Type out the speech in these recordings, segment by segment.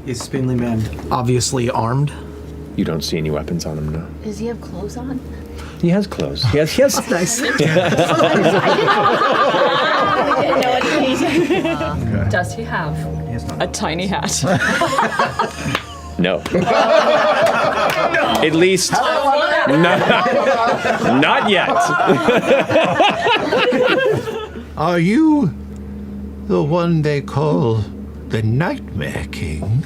Is Spindly Man obviously armed? You don't see any weapons on him, no. Does he have clothes on? He has clothes. He has nice. Does he have a tiny hat? No. At least, not yet. Are you the one they call the Nightmare King?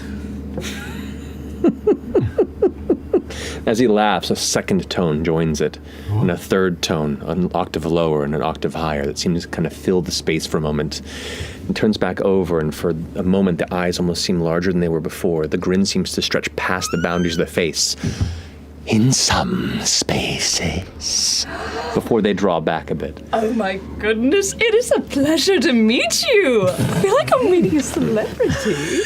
As he laughs, a second tone joins it, and a third tone, an octave lower and an octave higher, that seems to kind of fill the space for a moment, and turns back over, and for a moment the eyes almost seem larger than they were before. The grin seems to stretch past the boundaries of the face. In some spaces. Before they draw back a bit. Oh my goodness, it is a pleasure to meet you. I feel like I'm meeting a celebrity.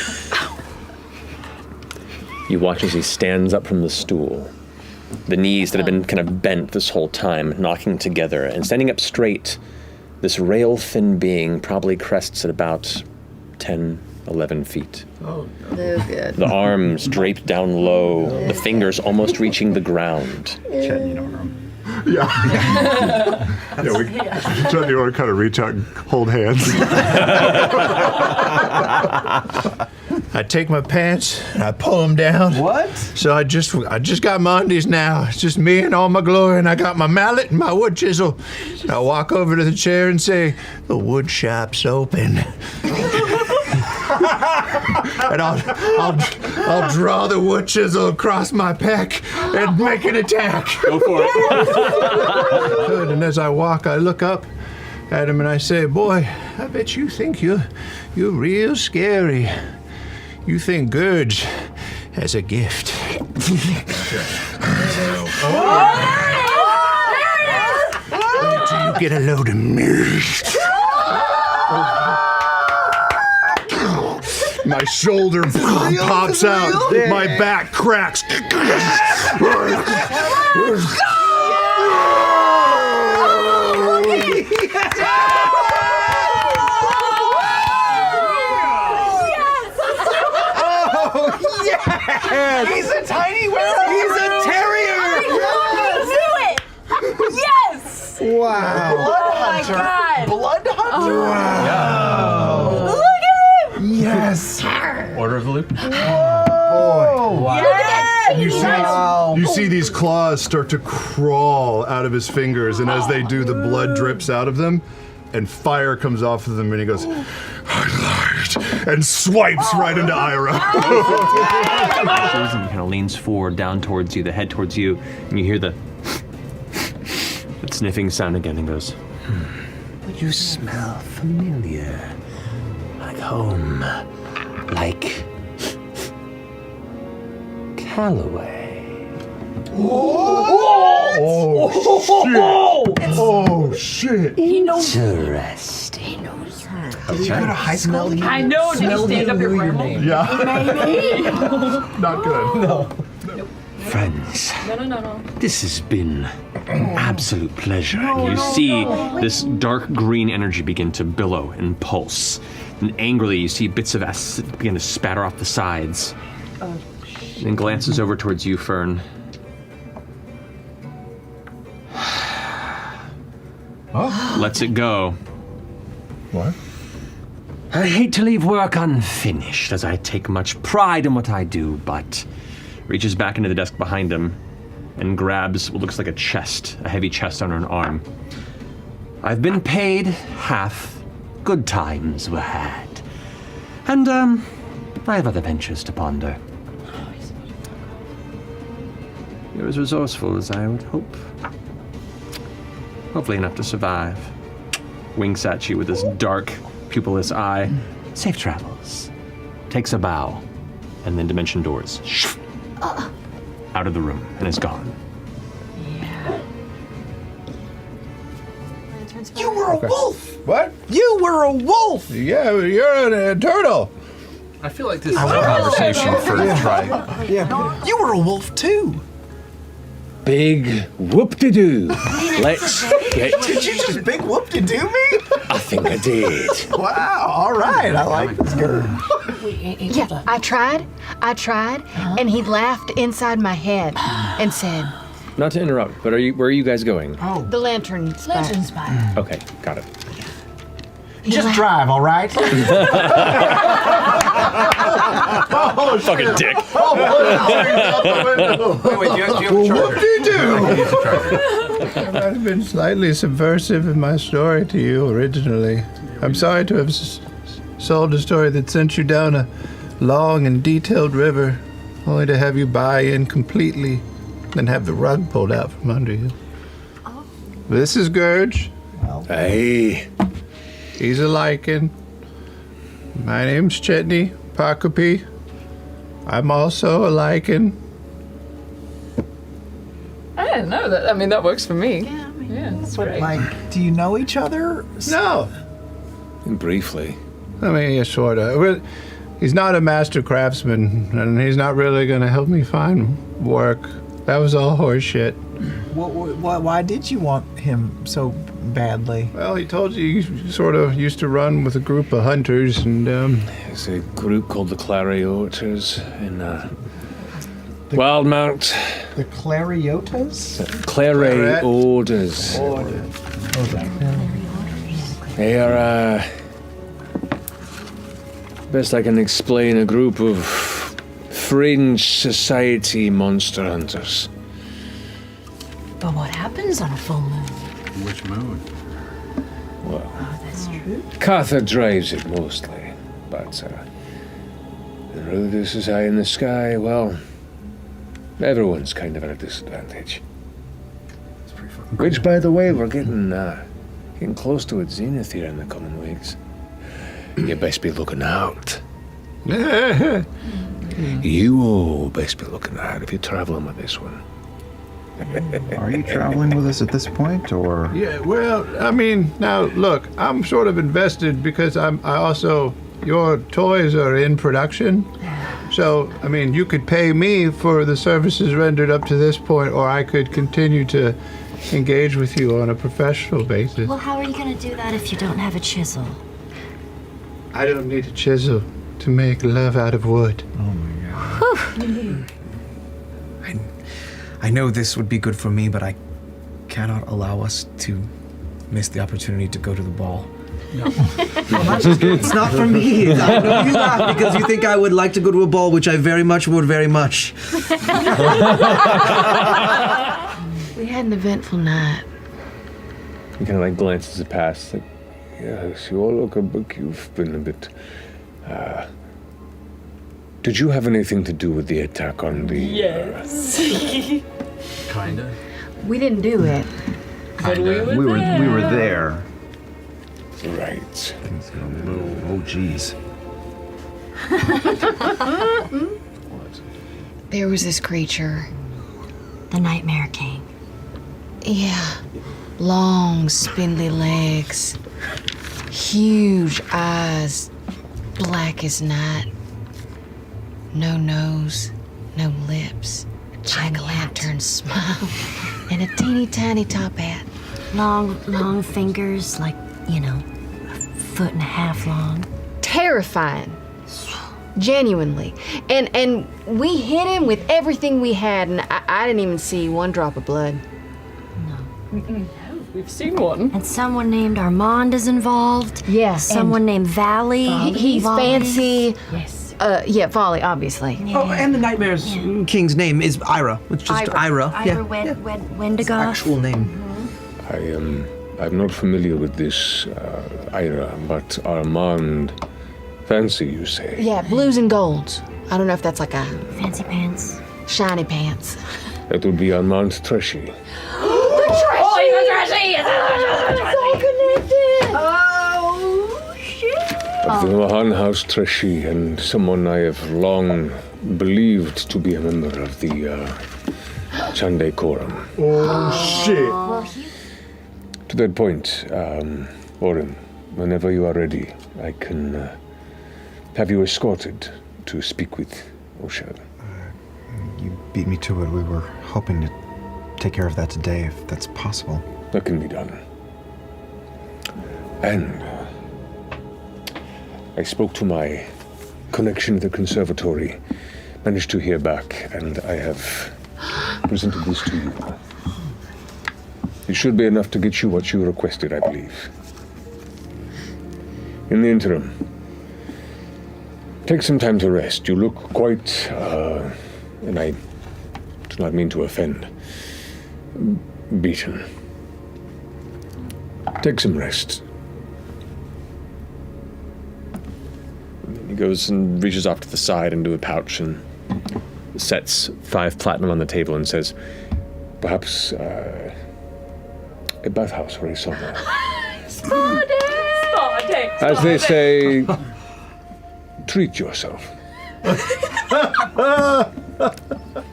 You watch as he stands up from the stool, the knees that have been kind of bent this whole time, knocking together, and standing up straight, this rail-thin being probably crests at about 10, 11 feet. Oh, no. Good. The arms draped down low, the fingers almost reaching the ground. Chetney arm. Yeah. Chetney want to kind of reach out and hold hands. I take my pants and I pull them down. What? So I just got my undies now. It's just me and all my glory, and I got my mallet and my wood chisel. And I walk over to the chair and say, "The wood shop's open." And I'll draw the wood chisel across my pec and make an attack. Go for it. Good. And as I walk, I look up at him and I say, "Boy, I bet you think you're real scary. You think Gurge has a gift." Wait till you get a load of me. My shoulder pops out. My back cracks. He's a tiny werewolf! He's a terrier! Do it! Yes! Wow. Blood hunter. God. Blood hunter? Wow. Look at him! Yes! Order of the loop. Boy. Wow. Yes! You see these claws start to crawl out of his fingers, and as they do, the blood drips out of them, and fire comes off of them, and he goes, "I lied," and swipes right into Ira. Susan kind of leans forward, down towards you, the head towards you, and you hear the sniffing sound again, and goes, "You smell familiar, like home, like Callaway." Oh shit! He knows. Interesting. He knows her. Did you go to high school? I know, did you stand up your grandma? Yeah. Not good. No. Friends, No. this has been an absolute pleasure. You see this dark green energy begin to billow and pulse. And angrily, you see bits of acid begin to spatter off the sides. And glances over towards you, Fearne. Lets it go. What? I hate to leave work unfinished, as I take much pride in what I do, but reaches back into the desk behind him and grabs what looks like a chest, a heavy chest under an arm. I've been paid half. Good times were had. And, I have other ventures to ponder. You're as resourceful as I would hope. Hopefully enough to survive. Winks at you with this dark, pupilless eye. Safe travels. Takes a bow, and then dimension doors. Out of the room, and is gone. You were a wolf! What? You were a wolf! Yeah, you're a turtle. I feel like this is a conversation for Tribe. Yeah. You were a wolf too. big whoop-de-doo. Let's get... Did you just big whoop-de-doo me? I think I did. Wow, all right. I like this girl. Yeah, I tried, and he laughed inside my head and said, Not to interrupt, but where are you guys going? the lantern spot. Okay, got it. Just drive, all right? Fucking dick. Wait, do you have a charger? I might have been slightly subversive in my story to you originally. I'm sorry to have sold a story that sent you down a long and detailed river, only to have you buy in completely, then have the rug pulled out from under you. This is Gurge. Hey. He's a lichen. My name's Chetney Parkopy. I'm also a lichen. I didn't know that. I mean, that works for me. Yeah, that's great. Like, do you know each other? No. Briefly. I mean, yeah, sort of. He's not a master craftsman, and he's not really going to help me find work. That was all horse shit. Why did you want him so badly? Well, he told you he sort of used to run with a group of hunters, and There's a group called the Clariotas in Wildmount. The Clariotas? Clariotas. They are, best I can explain, a group of fringe society monster hunters. But what happens on a full moon? Which moon? Well, That's true. Cartha drives it mostly, but the road is as high in the sky, well, everyone's kind of at a disadvantage. It's pretty fucking Which, by the way, we're getting close to its zenith here in the coming weeks. You best be looking out. You all best be looking out if you're traveling with this one. Are you traveling with us at this point, or? yeah, well, I mean, now look, I'm sort of invested because your toys are in production. So, I mean, you could pay me for the services rendered up to this point, or I could continue to engage with you on a professional basis. Well, how are you going to do that if you don't have a chisel? I don't need a chisel to make love out of wood. I know this would be good for me, but I cannot allow us to miss the opportunity to go to the ball. No. It's not for me. I know you laugh because you think I would like to go to a ball, which I very much would, very much. We had an eventful night. He kind of like glances it past, like, yes, you all look a bit, you've been a bit, did you have anything to do with the attack on the... Yes. Kinda. We didn't do it. But we were We were there. Right. Things got a little. Oh, geez. There was this creature. The Nightmare King. Yeah. Long, spindly legs. Huge eyes. Black as night. No nose. No lips. Jack-o'-lantern smile. And a teeny tiny top hat. Long fingers, like, you know, a foot and a half long. Terrifying. Genuinely. And we hit him with everything we had, and I didn't even see one drop of blood. We've seen one. And someone named Armand is involved. Yeah. Someone named Valley. He's Volley. fancy. Yes. Yeah, Volley, obviously. Oh, and the Nightmare's King's name is Ira. It's just Ira. Ira Wendigoth. Actual name. I'm not familiar with this Ira, but Armand, fancy you say? Yeah, blues and golds. I don't know if that's like a Fancy pants. shiny pants. That would be Armand Treshy. Oh, shit. Of the Mahan House Treshy, and someone I have long believed to be a member of the Chande Quorum. Oh, shit. To that point, Orin, whenever you are ready, I can have you escorted to speak with Oshad. You beat me to it. We were hoping to take care of that today if that's possible. That can be done. And I spoke to my connection at the conservatory, managed to hear back, and I have presented this to you. It should be enough to get you what you requested, I believe. In the interim, take some time to rest. You look quite, and I do not mean to offend, beaten. Take some rest. He goes and reaches off to the side into a pouch and sets 5 platinum on the table and says, perhaps a bathhouse or a sauna. As they say, treat yourself.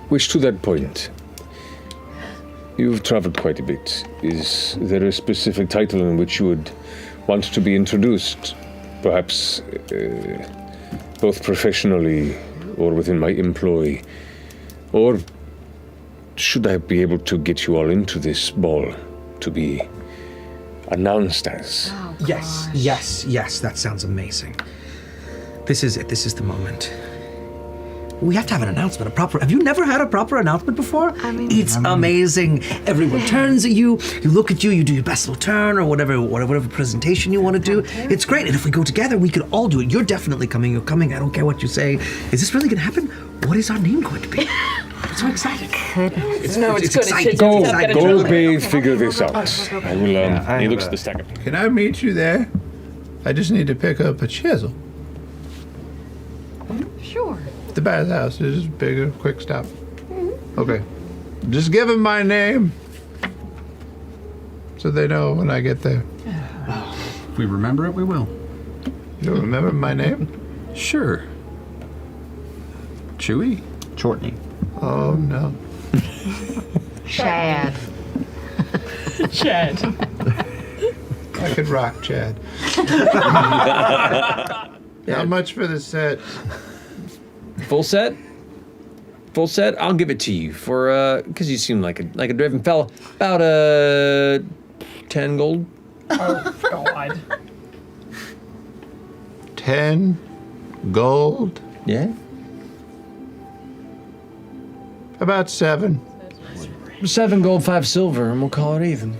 Which to that point, you've traveled quite a bit. Is there a specific title in which you would want to be introduced? Perhaps both professionally or within my employ? Or should I be able to get you all into this ball to be announced as? Oh, yes, that sounds amazing. This is it, this is the moment. We have to have an announcement, have you never had a proper announcement before? It's amazing. Everyone turns at you look at you, you do your best little turn or whatever presentation you want to do. It's great, and if we go together, we could all do it. You're definitely coming, you're coming, I don't care what you say. Is this really gonna happen? What is our name going to be? I'm so excited. It's good. exciting. Go, babe, figure this out. I will, he looks at the stack of them. Can I meet you there? I just need to pick up a chisel. Sure. The bathhouse is bigger, quick stop. Okay. Just give them my name so they know when I get there. If we remember it, we will. You remember my name? Sure. Chewy? Chortney. Oh, no. Chad. Chad. I could rock Chad. How much for the set? Full set? Full set? I'll give it to you for, because you seem like a driven fella. About, 10 gold. Oh, God. 10 gold? Yeah? About 7. 7 gold, 5 silver, and we'll call it even.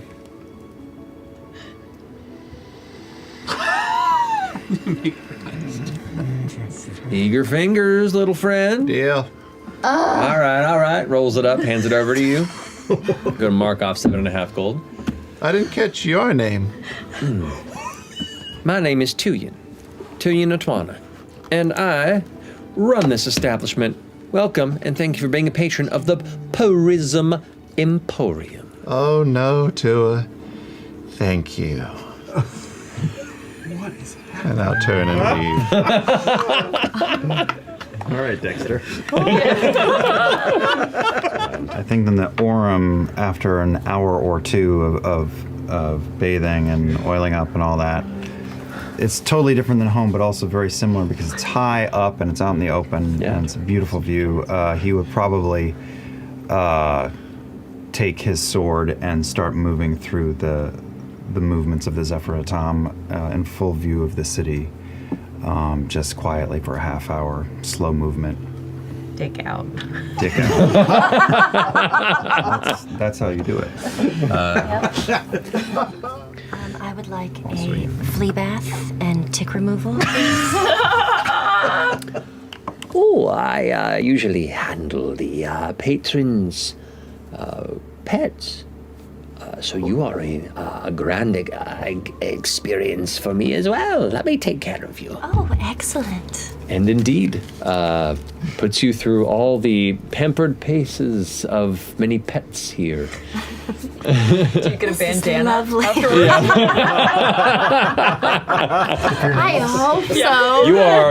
Eager fingers, little friend. Deal. All right. Rolls it up, hands it over to you. Go to mark off 7.5 gold. I didn't catch your name. My name is Tuyen Atwana, and I run this establishment. Welcome, and thank you for being a patron of the Prism Emporium. Oh, no, Tua. Thank you. What is happening? And I'll turn and leave. All right, Dexter. I think then the Orem, after an hour or two of bathing and oiling up and all that, it's totally different than home, but also very similar because it's high up and it's out in the open and it's a beautiful view. He would probably take his sword and start moving through the movements of the Zephyr Atom in full view of the city, just quietly for a half hour, slow movement. Dick out. Dick out. that's how you do it. I would like a flea bath and tick removal. Oh, I usually handle the patrons' pets. So you are a grand experience for me as well. Let me take care of you. Oh, excellent. And indeed, puts you through all the pampered paces of many pets here. Do you get a bandana? Lovely. I hope so.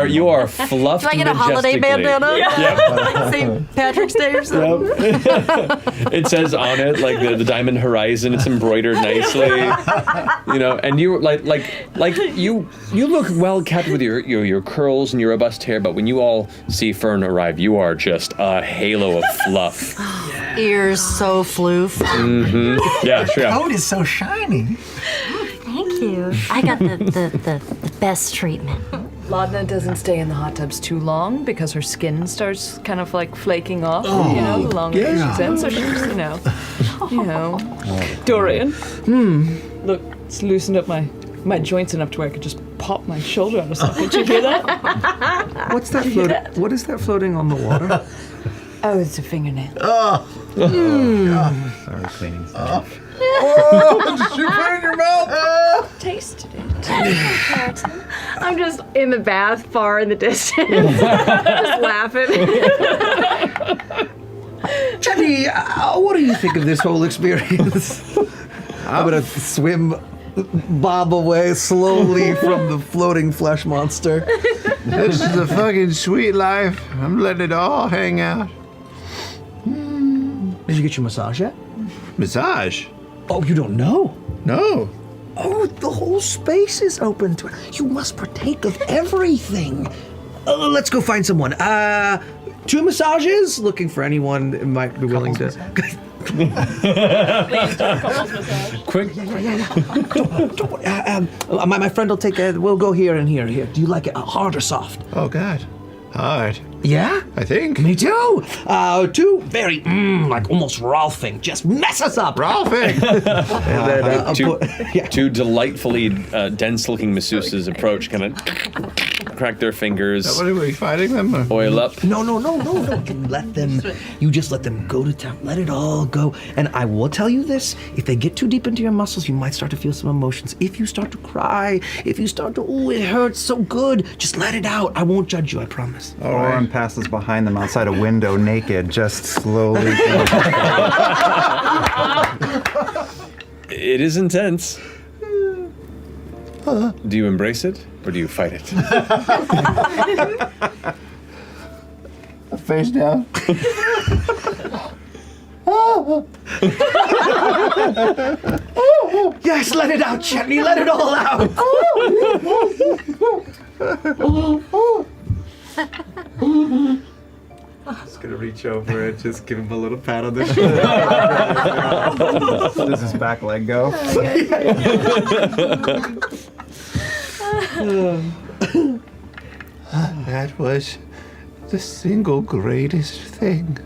You are fluffed. Do I get a holiday bandana? Like St. Patrick's Day or something? It says on it like the Diamond Horizon. It's embroidered nicely, and you you look well kept with your curls and your robust rust hair, but when you all see Fearne arrive, you are just a halo of fluff. Ears so floof. Mm-hmm. Yeah, sure. The coat is so shiny. Thank you. I got the best treatment. Laudna doesn't stay in the hot tubs too long because her skin starts kind of like flaking off, the longer she's in. So she's, Dorian. Look, it's loosened up my joints enough to where I could just pop my shoulder out of socket. Did you hear that? What's that floating? What is that floating on the water? Oh, it's a fingernail. Sorry, cleaning stuff. Did you put it in your mouth? Tasted it. I'm just in the bath, far in the distance, just laughing. Jenny, what do you think of this whole experience? I'm gonna swim, bob away slowly from the floating flesh monster. This is a fucking sweet life. I'm letting it all hang out. Did you get your massage yet? Massage? Oh, you don't know? No. Oh, the whole space is open to it. You must partake of everything. Let's go find someone. 2 massages? Looking for anyone that might be willing to. Quick. My friend will take we'll go here and here. Here. Do you like it hard or soft? Oh, God. Hard. Yeah? I think. Me too. 2 very, like almost Rolfing. Just mess us up. Rolfing! And then, two delightfully dense-looking masseuses approach, kind of crack their fingers. What are we fighting them? Or? Oil up. No. You just let them go to town. Let it all go. And I will tell you this, if they get too deep into your muscles, you might start to feel some emotions. If you start to cry, if you start to, it hurts so good, just let it out. I won't judge you, I promise. Oren passes behind them outside a window naked, just slowly. It is intense. Do you embrace it, or do you fight it? Face down. Yes, let it out, Chetney, let it all out. Just gonna reach over and just give him a little pat on the shoulder. Does his back leg go? That was the single greatest thing.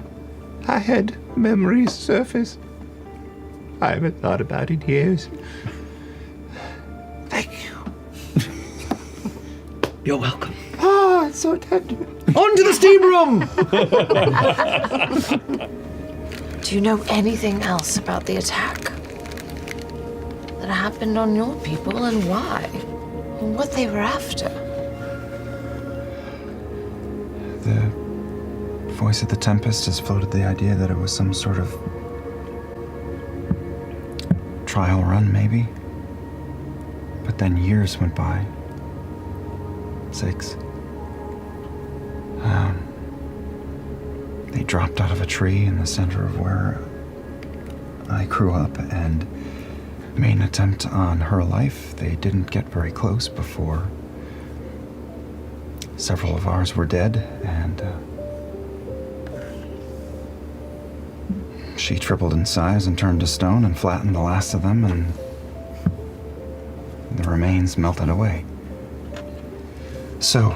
I had memories surface. I haven't thought about it in years. Thank you. You're welcome. Oh, it's so tender. On to the steam room! Do you know anything else about the attack that happened on your people and why? And what they were after? The voice of the Tempest has floated the idea that it was some sort of trial run, maybe. But then years went by. 6. They dropped out of a tree in the center of where I grew up and made an attempt on her life. They didn't get very close before several of ours were dead, and she tripled in size and turned to stone and flattened the last of them, and the remains melted away. So,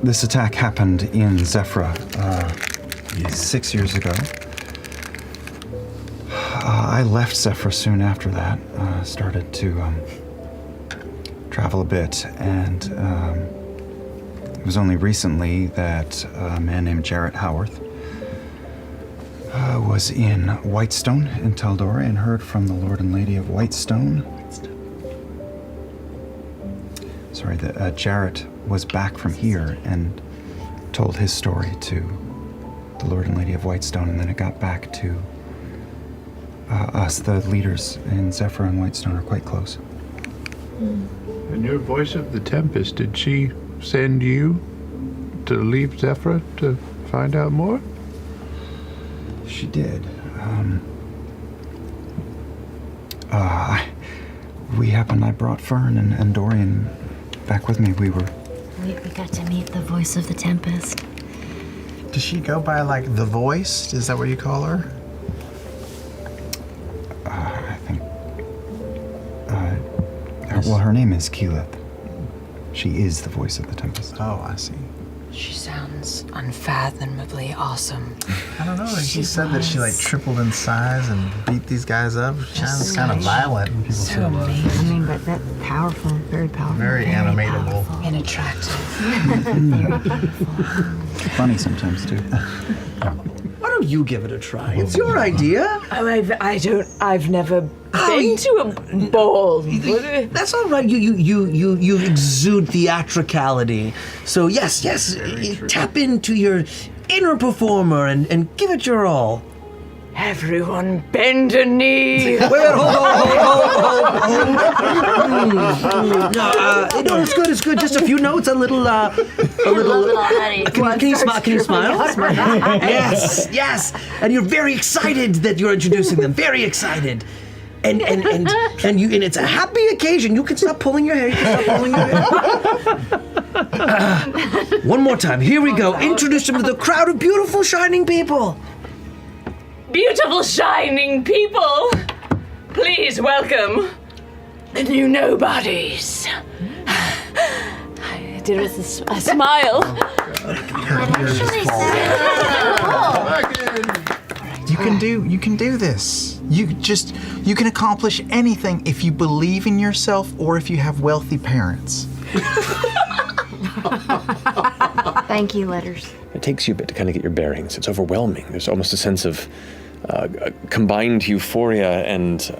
this attack happened in Zephyra 6 years ago. I left Zephyra soon after that, started to travel a bit, and it was only recently that a man named Jarrett Howarth was in Whitestone in Tal'Dorei and heard from the Lord and Lady of Whitestone. Sorry, Jarrett was back from here and told his story to the Lord and Lady of Whitestone, and then it got back to us. The leaders in Zephyr and Whitestone are quite close. And your voice of the Tempest, did she send you to leave Zephyr to find out more? She did. I brought Fearne and Dorian back with me. We were We got to meet the voice of the tempest. Does she go by, like, the voice? Is that what you call her? I think... well, her name is Keyleth. She is the voice of the tempest. Oh, I see. She sounds unfathomably awesome. I don't know. She said that she, like, tripled in size and beat these guys up. She sounds kind of violent. When people say that. I mean, but that's powerful. Very powerful. Very animatable. And attractive. Funny sometimes, too. Why don't you give it a try? It's your idea. I've never been to a ball. That's all right. You exude theatricality. So yes, tap into your inner performer and give it your all. Everyone bend a knee. Wait, hold. No, it's good. Just a few notes, a little. Can you smile? Can you smile? Yes. And you're very excited that you're introducing them. Very excited. And it's a happy occasion. You can stop pulling your hair. One more time. Here we go. Introduce them to the crowd of beautiful, shining people. Beautiful, shining people, please welcome the new nobodies. I did it with a smile. You can do this. You can accomplish anything if you believe in yourself or if you have wealthy parents. Thank you, letters. It takes you a bit to kind of get your bearings. It's overwhelming. There's almost a sense of combined euphoria and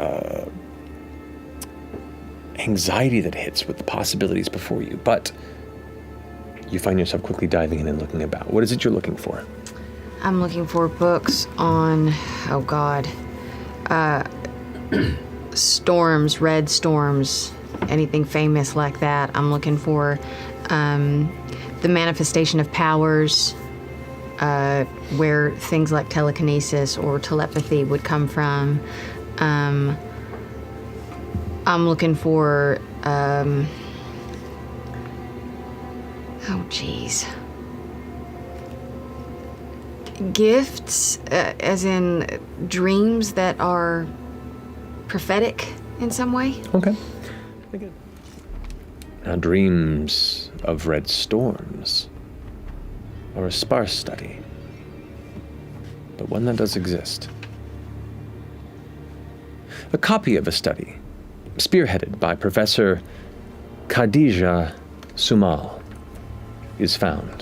anxiety that hits with the possibilities before you. But you find yourself quickly diving in and looking about. What is it you're looking for? I'm looking for books on, storms, red storms, anything famous like that. I'm looking for the manifestation of powers, where things like telekinesis or telepathy would come from. I'm looking for, gifts, as in dreams that are prophetic in some way. Okay. Now, dreams of red storms are a sparse study, but one that does exist. A copy of a study, spearheaded by Professor Khadija Sumal, is found,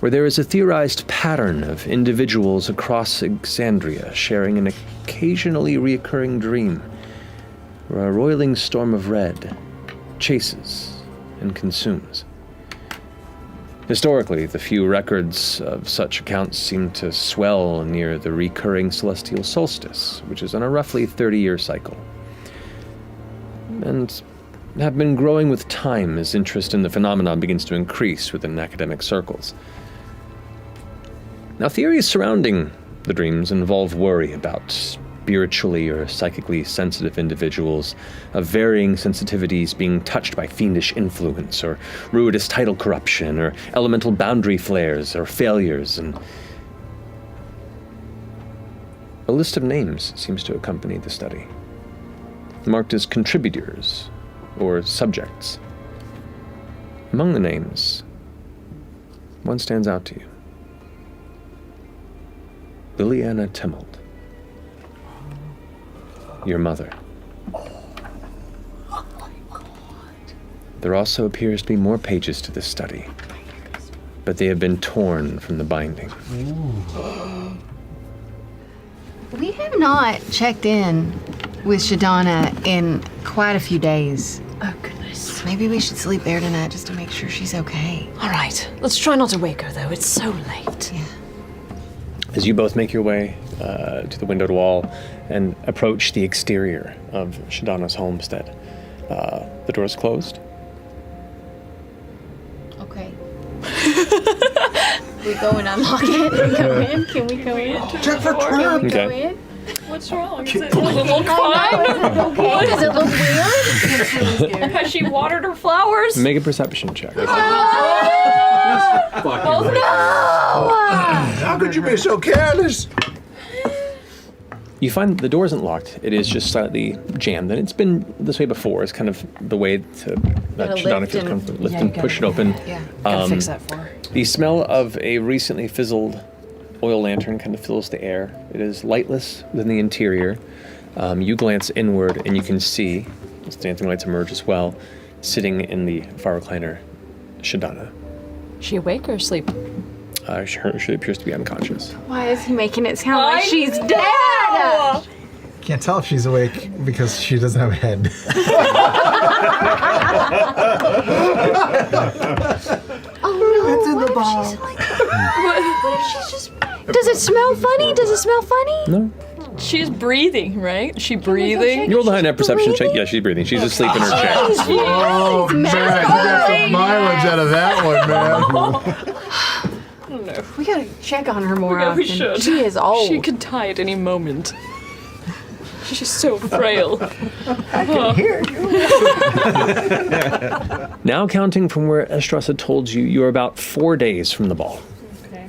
where there is a theorized pattern of individuals across Exandria sharing an occasionally reoccurring dream where a roiling storm of red chases and consumes. Historically, the few records of such accounts seem to swell near the recurring celestial solstice, which is on a roughly 30-year cycle, and have been growing with time as interest in the phenomenon begins to increase within academic circles. Now, theories surrounding the dreams involve worry about spiritually or psychically sensitive individuals of varying sensitivities being touched by fiendish influence or ruinous title corruption or elemental boundary flares or failures, and a list of names seems to accompany the study, marked as contributors or subjects. Among the names, one stands out to you. Liliana Temmold, your mother. There also appears to be more pages to this study, but they have been torn from the binding. We have not checked in with Zhudanna in quite a few days. Oh, goodness. Maybe we should sleep there tonight just to make sure she's okay. All right. Let's try not to wake her, though. It's so late. Yeah. As you both make your way to the windowed wall and approach the exterior of Zhudanna's homestead, the door is closed. Okay. We go and unlock it and go in? Can we go in? Check for traps. Can we go Okay. in? What's wrong? Is it a little fine? Does it look weird? Has she watered her flowers? Make a perception check. Oh How could you be so careless? You find the door isn't locked. It is just slightly jammed, and it's been this way before. It's kind of the way to that Zhudanna feels comfortable. Lift and push it open. Yeah, gotta fix that for her. The smell of a recently fizzled oil lantern kind of fills the air. It is lightless within the interior. You glance inward, and you can see, as the dancing lights emerge as well, sitting in the far recliner, Zhudanna. She awake or asleep? She appears to be unconscious. Why is he making it sound like she's dead? Can't tell if she's awake because she doesn't have a head. Oh no! It's in the ball. What if she's just? Does it smell funny? Does it smell funny? No. She's breathing, right? She breathing? You roll the high enough perception check. Yeah, she's breathing. She's asleep in her chair. Oh, man, you got some mileage out of that one, man. No. We gotta check on her more Yeah, often. we should. She is old. She could die at any moment. She's so frail. I can hear you. Now counting from where eshteross had told you, you're about 4 days from the ball. Okay.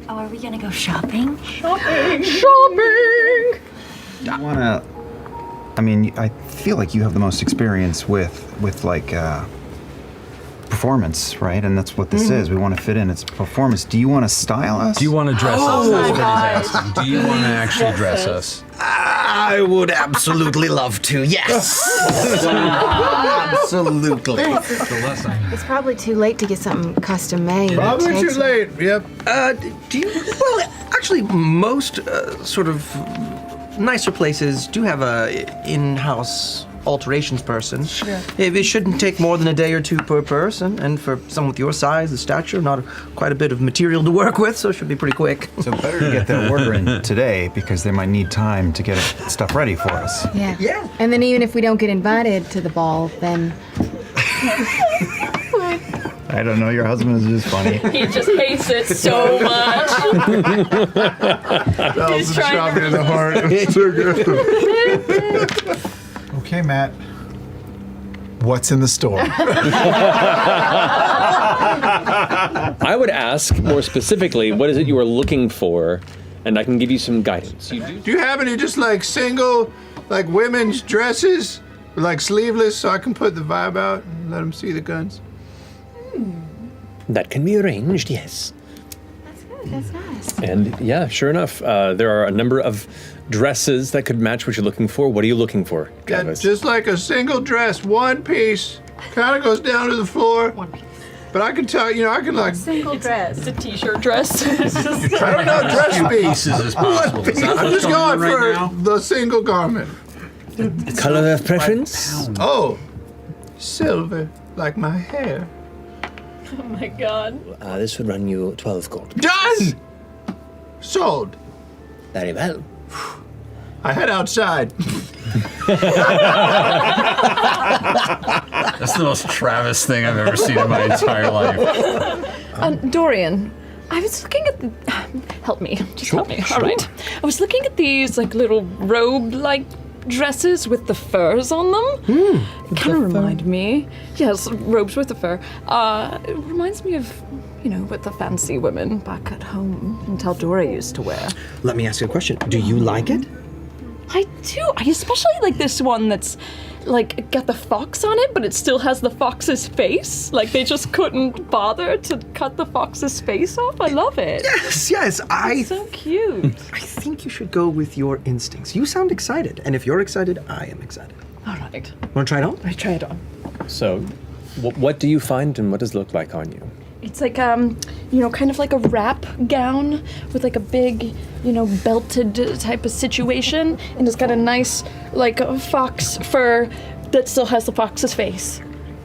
Oh, are we gonna go shopping? Shopping! You wanna? I mean, I feel like you have the most experience with like performance, right? And that's what this is. We want to fit in. It's performance. Do you want to style us? Do you want to dress us? That's what he's asking. Do you want to actually dress us? I would absolutely love to, yes! Absolutely. It's probably too late to get something custom made. Probably too late. Yep. Do you? Well, actually, most sort of nicer places do have a in-house alterations person. Sure. It shouldn't take more than a day or two per person, and for someone with your size and stature, not quite a bit of material to work with, so it should be pretty quick. So better to get that order in today because they might need time to get stuff ready for us. Yeah. Yeah. And then even if we don't get invited to the ball, then I don't know. Your husband is just funny. He just hates it so much. He's trying to... in the heart. It's so good. Okay, Matt. What's in the store? I would ask more specifically, what is it you are looking for? And I can give you some guidance. Do you have any just like single, like women's dresses, like sleeveless, so I can put the vibe out and let them see the guns? That can be arranged, yes. that's good. That's nice. And yeah, sure enough, there are a number of dresses that could match what you're looking for. What are you looking for, Yeah, Travis? just like a single dress, one piece, kind of goes down to the floor. One piece. But I can tell, I can like. Single dress. It's a t-shirt dress. I don't know, dress piece. Pieces as possible. Is that I'm what's just going right for now? the single garment. Color of preference? Oh, silver, like my hair. Oh my god. This would run you 12 gold. Done! Sold. Very well. I head outside. That's the most Travis thing I've ever seen in my entire life. Dorian, I was looking at the... Help me. Just help me. All right. I was looking at these like little robe-like dresses with the furs on them. It kind of remind me. Yes, robes with the fur. It reminds me of, what the fancy women back at home in Taldora used to wear. Let me ask you a question. Do you like it? I do. I especially like this one that's like got the fox on it, but it still has the fox's face. Like they just couldn't bother to cut the fox's face off. I love it. Yes. It's so cute. I think you should go with your instincts. You sound excited, and if you're excited, I am excited. All right. Want to try it on? I try it on. So, what do you find and what does it look like on you? It's like, kind of like a wrap gown with like a big, belted type of situation. And it's got a nice, like, a fox fur that still has the fox's face.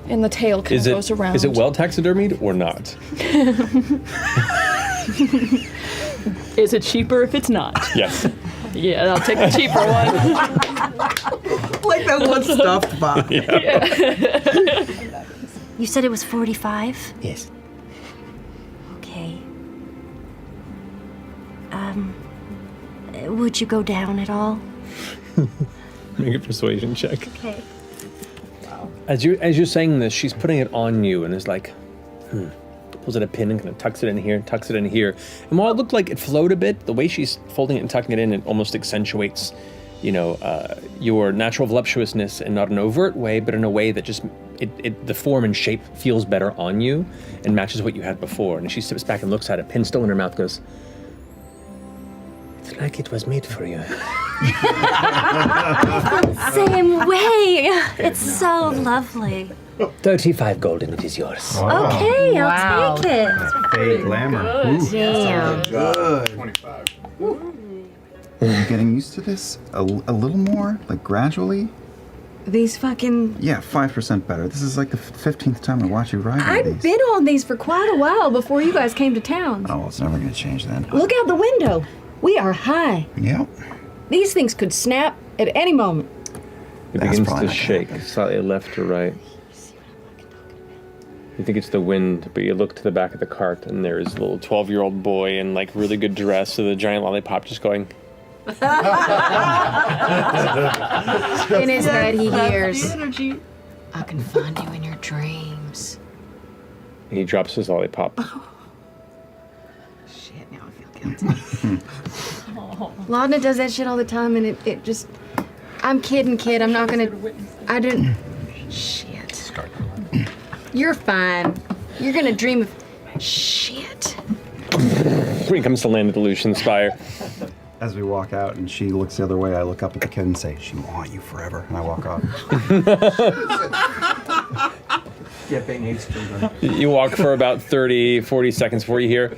And the tail kind of goes around. Is it well taxidermied or not? Is it cheaper if it's not? Yes. Yeah, I'll take the cheaper one. Like that one stuffed box. Yeah. You said it was 45? Yes. Okay. Would you go down at all? Make a persuasion check. Okay. As you're saying this, she's putting it on you and is like, pulls out a pin and kind of tucks it in here, tucks it in here. And while it looked like it flowed a bit, the way she's folding it and tucking it in, it almost accentuates, your natural voluptuousness in not an overt way, but in a way that just, the form and shape feels better on you and matches what you had before. And as she steps back and looks at it, pin still in her mouth, goes, "It's like it was made for you." Same way. It's so lovely. 35 gold and it is yours. Okay, I'll take it. Fake glamour. Damn. Good. 25. I'm getting used to this a little more, like gradually. These fucking... Yeah, 5% better. This is like the 15th time I watch you ride one of I've these. been on these for quite a while before you guys came to town. Oh, well, it's never going to change then. Look out the window. We are high. Yep. These things could snap at any moment. It That's begins probably to not gonna shake slightly left to right. You think it's the wind, but you look to the back of the cart and there's a little 12-year-old boy in like really good dress with a giant lollipop just going. In his head he hears, I can find you in your dreams. He drops his lollipop. Shit, now I feel guilty. Laudna does that shit all the time and it just... I'm kidding, kid. I'm not gonna... I didn't... Shit. You're fine. You're gonna dream of... Shit. When it comes to Land of the Lucian Spire. As we walk out and she looks the other way, I look up at the kid and say, "She will haunt you forever," and I walk off. Yeah, Bane hates children. You walk for about 30, 40 seconds before you hear...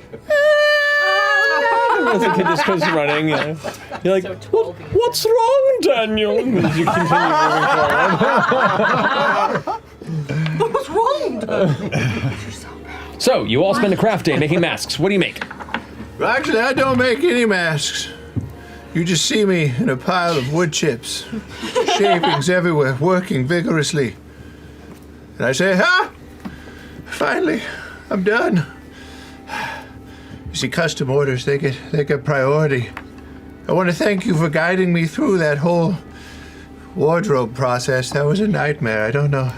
As the kid just goes running. You're like, what's wrong, Daniel? And as you continue moving forward. What's wrong? So, you all spend a craft day making masks. What do you make? Well, actually, I don't make any masks. You just see me in a pile of wood chips, shavings everywhere, working vigorously. And I say, finally, I'm done. You see, custom orders, they get priority. I want to thank you for guiding me through that whole wardrobe process. That was a nightmare. I don't know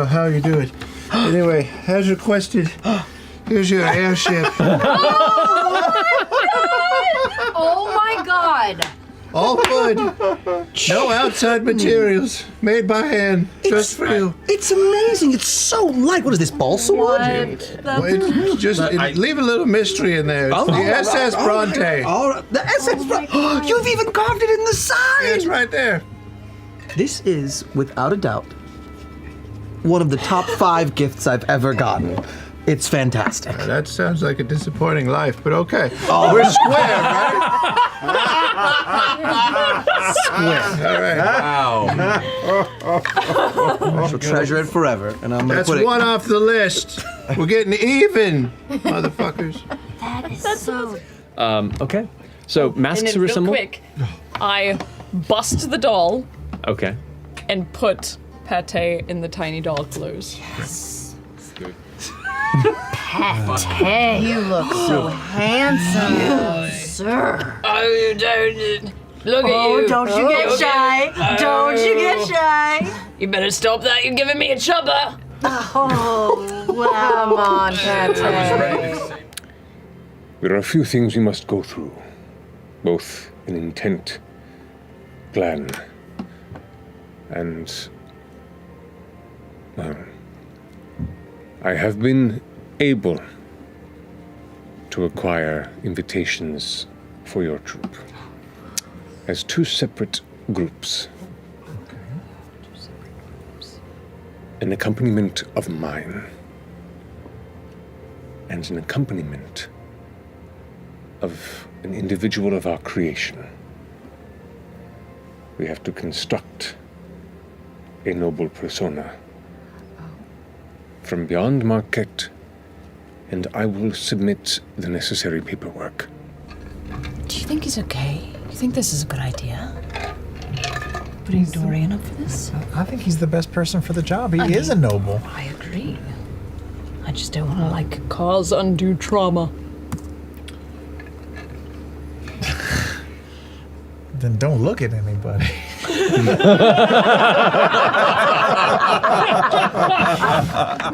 how you do it. Anyway, as requested, here's your airship. Oh my god! All wood. No outside materials. Made by hand. Just for you. It's amazing. It's so light. What is this, balsa wood? Leave a little mystery in there. It's the SS Brontë. The SS Brontë. You've even carved it in the side. It's right there. This is, without a doubt, one of the top 5 gifts I've ever gotten. It's fantastic. That sounds like a disappointing life, but okay. We're square, right? Square. All right. Wow. I shall treasure it forever, and I'm gonna That's put it. one off the list. We're getting even, motherfuckers. That is so... Okay. So, masks And then are real assembled? quick, I bust the doll Okay. and put Pate in the tiny doll clothes. Pate. You look so handsome, sir. Oh, you don't. Look at you. Don't you get shy. Don't you get shy. You better stop that. You're giving me a chubba. Oh, wow. Come on, Pate. There are a few things we must go through, both in intent, plan, and... I have been able to acquire invitations for your troop as 2 separate groups. An accompaniment of mine and an accompaniment of an individual of our creation. We have to construct a noble persona from beyond Marquette, and I will submit the necessary paperwork. Do you think he's okay? You think this is a good idea? Putting Dorian up for this? I think he's the best person for the job. He is a noble. I agree. I just don't want to, cause undue trauma. Then don't look at anybody.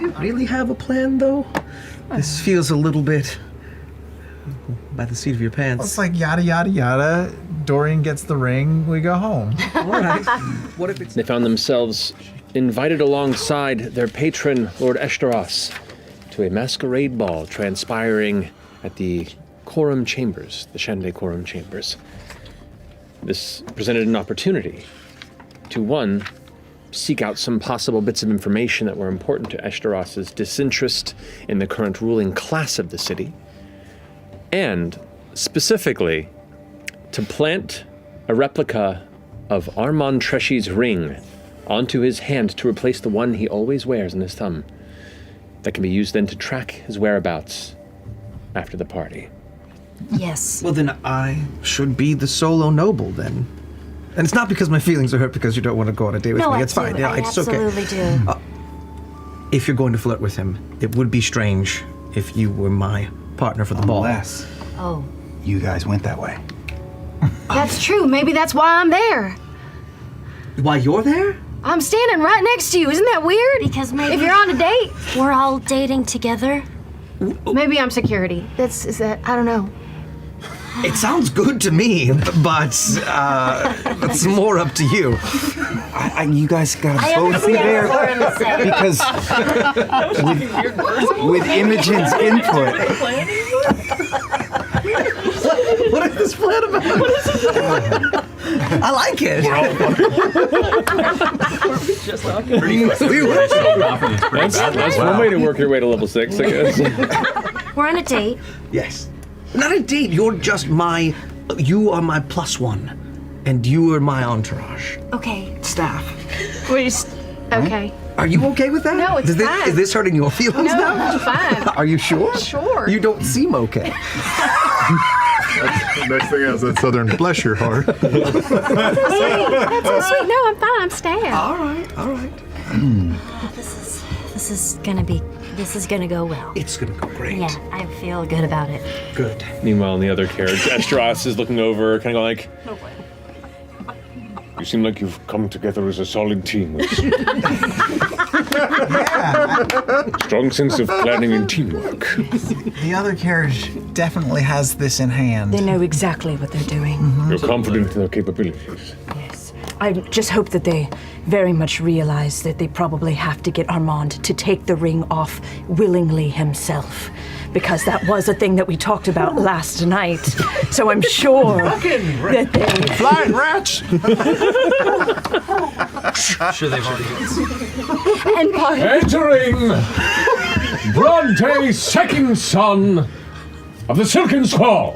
Do we really have a plan, though? This feels a little bit by the seat of your pants. It's like yada, yada, yada. Dorian gets the ring, we go home. All right. What if it's... They found themselves invited alongside their patron, Lord Eshteross, to a masquerade ball transpiring at the Quorum Chambers, the Chade Quorum Chambers. This presented an opportunity to, one, seek out some possible bits of information that were important to Eshteross's disinterest in the current ruling class of the city, and specifically to plant a replica of Armand Treshy's ring onto his hand to replace the one he always wears on his thumb. That can be used then to track his whereabouts after the party. Yes. Well, then I should be the solo noble, then. And it's not because my feelings are hurt because you don't want to go on a date with me. It's fine. Yeah, I it's okay. absolutely do. If you're going to flirt with him, it would be strange if you were my partner for the ball. Unless Oh. you guys went that way. That's true. Maybe that's why I'm there. Why you're there? I'm standing right next to you. Isn't that weird? Because maybe if you're on a date, we're all dating together. maybe I'm security. Is that I don't know. It sounds good to me, but it's more up to you. You guys gotta I both be there understand what Lauren is saying. because with Imogen's input. What is this plan about? I like it. That's one way to work your way to level 6, I guess. We're on a date. Yes. Not a date. You are my plus one, and you are my entourage. Okay. Staff. Okay. Are you okay with that? No, it's fine. Is this hurting your feelings No, now? it's fine. Are you sure? Sure. You don't seem okay. Next thing is that southern bless your heart. That's so sweet. No, I'm fine. I'm staying. All right. This is gonna go well. It's gonna go great. Yeah, I feel good about it. Good. Meanwhile, in the other carriage, Eshteross is looking over, kind of like, you seem like you've come together as a solid team. With strong sense of planning and teamwork. The other carriage definitely has this in hand. They know exactly what they're doing. You're confident in their capabilities. Yes. I just hope that they very much realize that they probably have to get Armand to take the ring off willingly himself. Because that was a thing that we talked about last night. So I'm sure that they... Flying rats! Sure, they've already. And part of Entering Bronte's second son of the Silken Skull.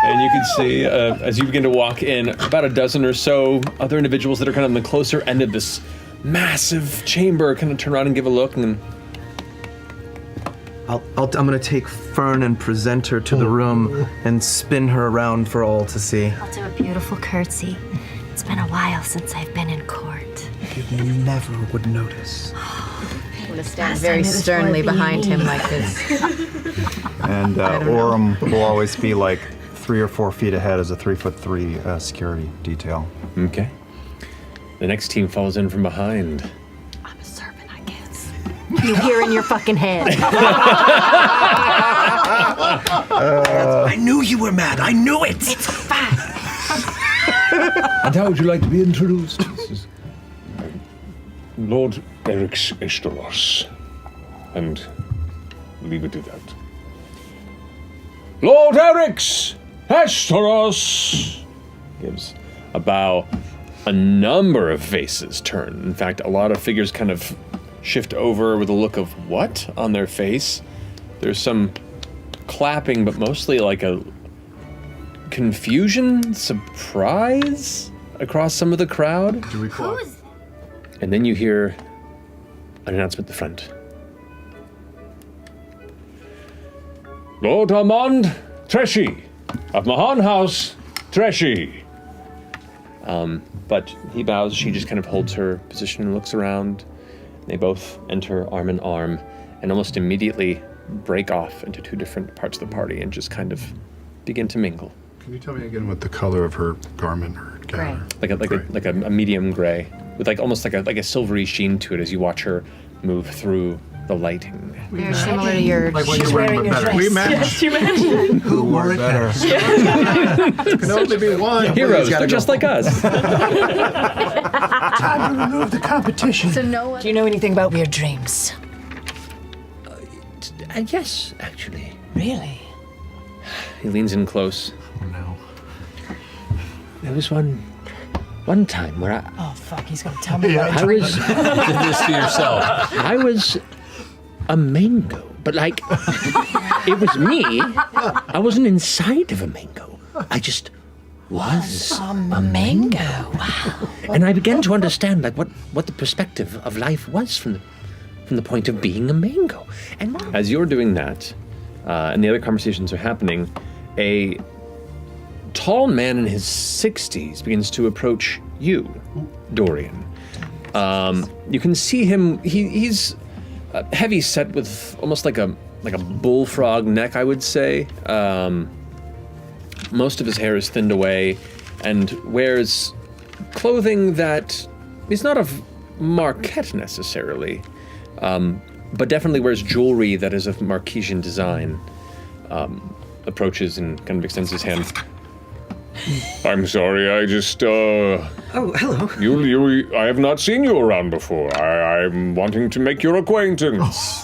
And you can see, as you begin to walk in, about a dozen or so other individuals that are kind of on the closer end of this massive chamber kind of turn around and give a look, and I'm gonna take Fearne and present her to the room and spin her around for all to see. I'll do a beautiful curtsy. It's been a while since I've been in court. You never would notice. I'm gonna stand very sternly behind him like this. And Orem will always be like 3 or 4 feet ahead as a 3'3" security detail. okay. The next team falls in from behind. I'm a servant, I guess. You hear in your fucking head. I knew you were mad. I knew it. It's fine. And how would you like to be introduced? This is Lord Eric's eshteross. And leave it to that. Lord Eric's eshteross! Gives a bow. A number of faces turn. In fact, a lot of figures kind of shift over with a look of what on their face. There's some clapping, but mostly like a confusion, surprise across some of the crowd. Do we clap? And then you hear an announcement at the front. Lord Armand Treshy of Mahan House, Treshy. But he bows, she just kind of holds her position and looks around. They both enter arm in arm and almost immediately break off into 2 different parts of the party and just kind of begin to mingle. Can you tell me again what the color of her garment or gown? Like a medium gray with almost like a silvery sheen to it as you watch her move through the lighting. They're similar to yours. Like what you're wearing, but better. We match. Yes, you imagine. Who wore it better? Can only be one. Heroes, they're just like us. Time to remove the competition. So no one. Do you know anything about weird dreams? Yes, actually. Really? He leans in close. Oh no. There was one time where Oh fuck, he's gonna tell me what I was Did this to yourself. I was a mango, but it was me. I wasn't inside of a mango. I just was a mango. Wow. And I began to understand what the perspective of life was from the point of being a mango. And As you're doing that, and the other conversations are happening, a tall man in his 60s begins to approach you, Dorian. You can see him. He's heavy set with almost like a bullfrog neck, I would say. Most of his hair is thinned away, and wears clothing that is not of Marquette necessarily, but definitely wears jewelry that is of Marquesian design. Approaches and kind of extends his hand. I'm sorry, I just, Oh, hello. I have not seen you around before. I'm wanting to make your acquaintance.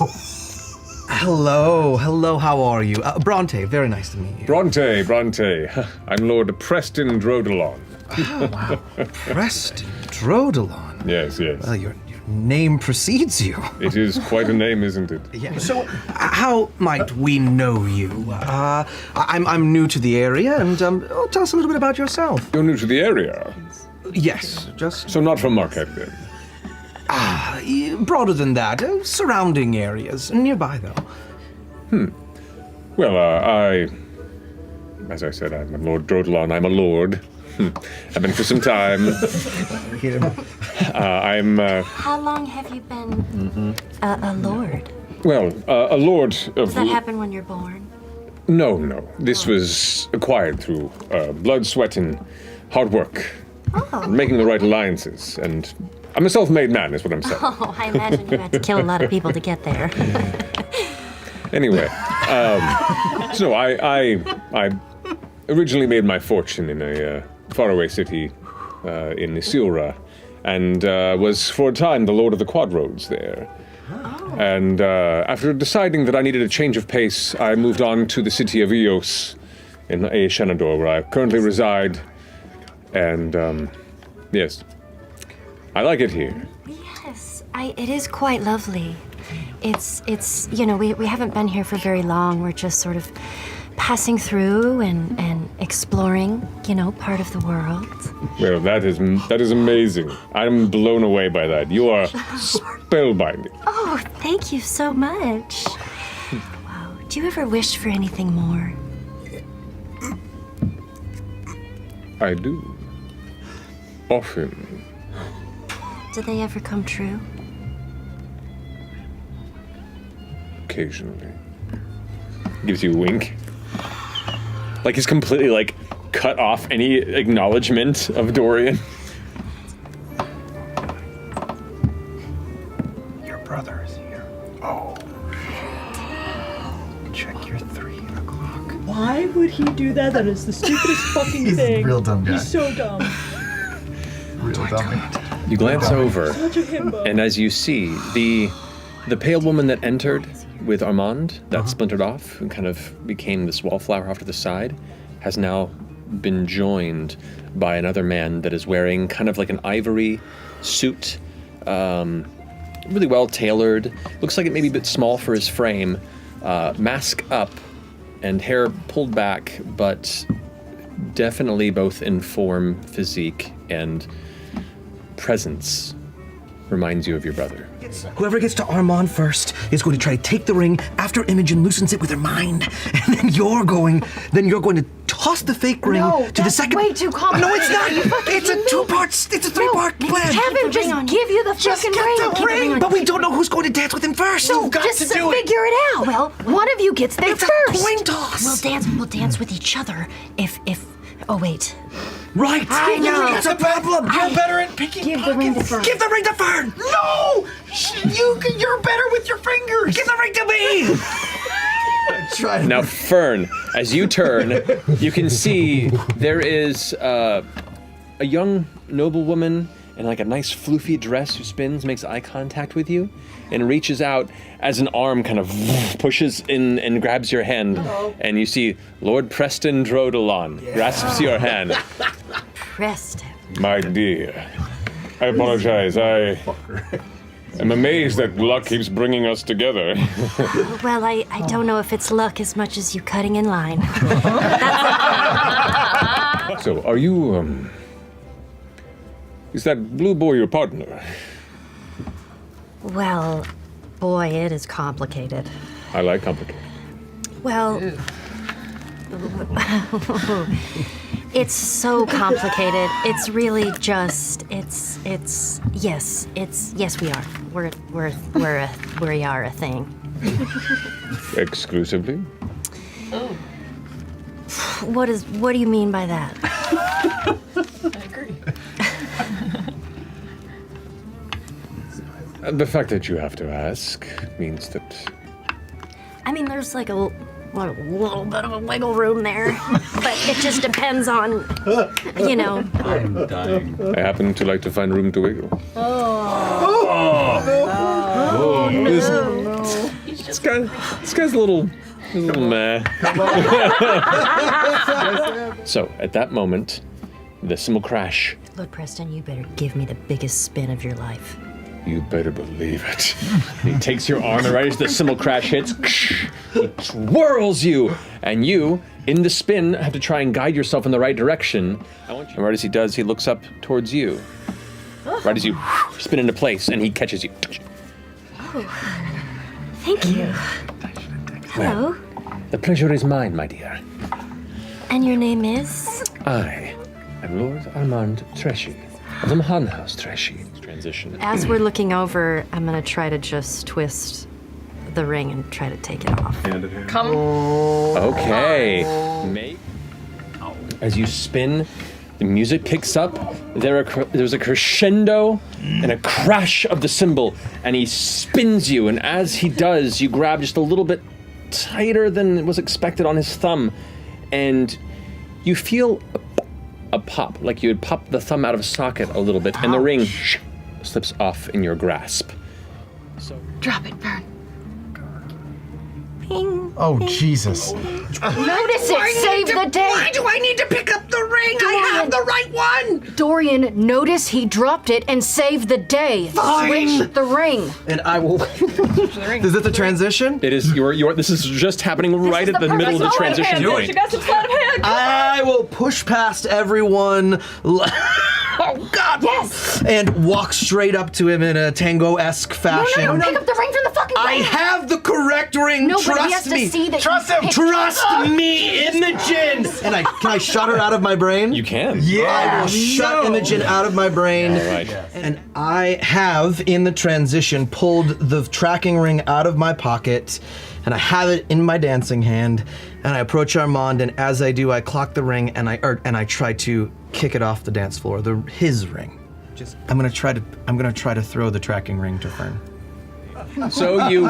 Hello, how are you? Brontë, very nice to meet you. Brontë. I'm Lord Preston Drodelon. Oh, wow. Preston Drodelon. Yes. Well, your name precedes you. It is quite a name, isn't it? Yeah. So, how might we know you? I'm new to the area, and tell us a little bit about yourself. You're new to the area? Yes, just... So not from Marquette, then? Broader than that, surrounding areas, nearby though. Well, as I said, I'm Lord Drodelon. I'm a lord. I've been for some time. How long have you been a lord? Well, a lord of... Does that happen when you're born? No. This was acquired through blood, sweat, and hard work. Making the right alliances, and I'm a self-made man, is what I'm saying. Oh, I imagine you had to kill a lot of people to get there. Anyway, so I originally made my fortune in a faraway city in Isilra, and was for a time the lord of the quad roads there. And after deciding that I needed a change of pace, I moved on to the city of Eos in Shenador, where I currently reside. And yes, I like it here. Yes, it is quite lovely. It's we haven't been here for very long. We're just sort of passing through and exploring, part of the world. Well, that is amazing. I'm blown away by that. You are spellbinding. Oh, thank you so much. Wow. Do you ever wish for anything more? I do. Often. Do they ever come true? Occasionally. Gives you a wink. Like he's completely cut off any acknowledgement of Dorian. Your brother is here. Oh. Check your 3 o'clock. Why would he do that? That is the stupidest fucking thing. He's a real dumb guy. He's so dumb. Real dumb. You glance over, Such a himbo. and as you see, the pale woman that entered with Armand, that splintered off and kind of became this wallflower off to the side, has now been joined by another man that is wearing kind of like an ivory suit, really well tailored. Looks like it may be a bit small for his frame. Mask up and hair pulled back, but definitely both in form, physique, and presence reminds you of your brother. Whoever gets to Armand first is going to try to take the ring after Imogen loosens it with her mind, and then you're going to toss the fake ring to the second. Way too complicated. No, it's not. It's a it's a three-part plan. Have him just give you the fucking ring. But we don't know who's going to dance with him first. No, just figure it out. Well, one of you gets there It's first. a coin toss. We'll dance with each other if oh wait. Right. I know. That's a problem. You're better at picking Give the ring to pockets. Fearne. Give the ring to Fearne. No! You're better with your fingers. Give the ring to me. Try to Now, Fearne, as you turn, you can see there is a young noblewoman in like a nice floofy dress who spins, makes eye contact with you, and reaches out as an arm kind of pushes in and grabs your hand. And you see Lord Preston Drodelon grasps your hand. Preston. My dear, I apologize. I am amazed that luck keeps bringing us together. Well, I don't know if it's luck as much as you cutting in line. So, are you, is that blue boy your partner? Well, boy, it is complicated. I like complicated. Well, it's so complicated. It's really just yes, we are. We are a thing. Exclusively? What do you mean by that? I agree. The fact that you have to ask means that... I mean, there's like a little bit of a wiggle room there, but it just depends on, you know. I'm dying. I happen to like to find room to wiggle. This guy's a little meh. So, at that moment, the cymbal crash. Look, Preston, you better give me the biggest spin of your life. You better believe it. He takes your arm, and right as the cymbal crash hits, he twirls you, and you, in the spin, have to try and guide yourself in the right direction. And right as he does, he looks up towards you. Right as you spin into place, and he catches you. Thank you. Hello. The pleasure is mine, my dear. And your name is? I am Lord Armand Treshy, of the Mahan House Treshy. Transition. As we're looking over, I'm gonna try to just twist the ring and try to take it off. Hand in hand. Come. Okay. As you spin, the music picks up. There's a crescendo and a crash of the cymbal, and he spins you. And as he does, you grab just a little bit tighter than was expected on his thumb, and you feel a pop, like you had popped the thumb out of socket a little bit, and the ring slips off in your grasp. Drop it, Fearne. Ping. Oh, Jesus. Notice it. Save the day. Why do I need to pick up the ring? I have the right one. Dorian, notice he dropped it and saved the day. Fine. Switch the ring. And I will. Is it the transition? It is this is just happening right at the middle of the transition point. You got some sleight of hand. I will push past everyone. Oh God! Yes. And walk straight up to him in a tango-esque fashion. No. Pick up the ring from the fucking I ground. have the correct ring. No, but he Trust has me. to see that. Trust him. Trust me, Imogen. And can I shut her out of my brain? You can. I will shut Imogen out of my brain. All right. And I have, in the transition, pulled the tracking ring out of my pocket, and I have it in my dancing hand, and I approach Armand, and as I do, I clock the ring, and I try to kick it off the dance floor, his ring. I'm gonna try to throw the tracking ring to Fearne. So you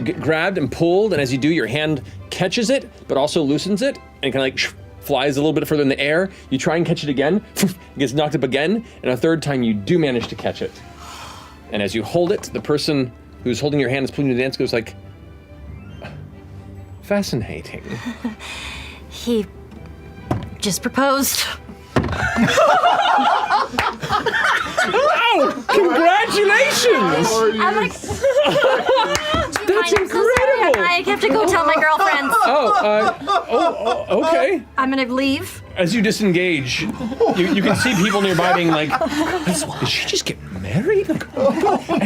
get grabbed and pulled, and as you do, your hand catches it, but also loosens it, and kind of like flies a little bit further in the air. You try and catch it again, it gets knocked up again, and a third time you do manage to catch it. And as you hold it, the person who's holding your hand is pulling you to dance goes like, fascinating. He just proposed. Wow! Congratulations! I'm like, That's incredible! I have to go tell my girlfriends. Okay. I'm gonna leave. As you disengage, you can see people nearby being like, did she just get married? And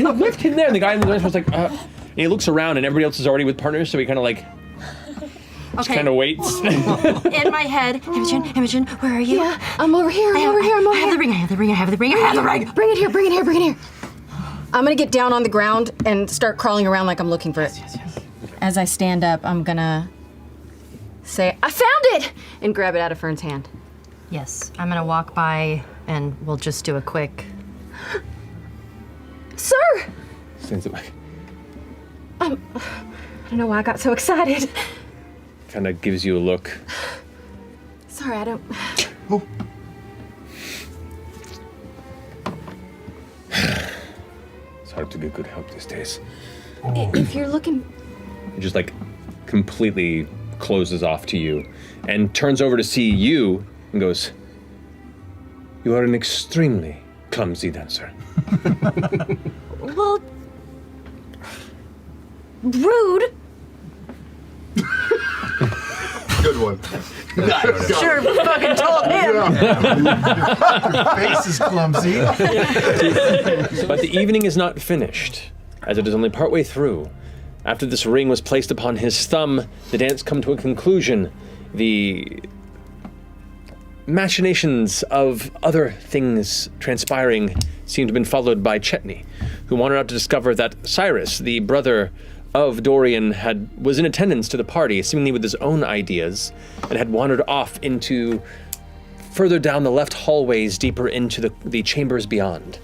it left him there, and the guy in the dance was like, and he looks around, and everybody else is already with partners, so he kind of like Okay. Kind of waits. In my head, Imogen, where are you? Yeah, I'm over here. I'm over here. I have the ring. I have the ring. I have the ring. I have the ring. Bring it here. Bring it here. Bring it here. I'm gonna get down on the ground and start crawling around like I'm looking for it. Yes. As I stand up, I'm gonna say, "I found it!" and grab it out of Fearne's hand. Yes, I'm gonna walk by and we'll just do a quick. Sir! Stands away. I don't know why I got so excited. Kind of gives you a look. Sorry, I don't. Oh. It's hard to get good help these days. If you're looking. It just like completely closes off to you and turns over to see you and goes, "You are an extremely clumsy dancer." Well. Rude. Good one. Sure, fucking told him. Your face is clumsy. But the evening is not finished, as it is only partway through. After this ring was placed upon his thumb, the dance come to a conclusion. The machinations of other things transpiring seem to have been followed by Chetney, who wandered out to discover that Cyrus, the brother of Dorian, was in attendance to the party, seemingly with his own ideas, and had wandered off into further down the left hallways, deeper into the chambers beyond.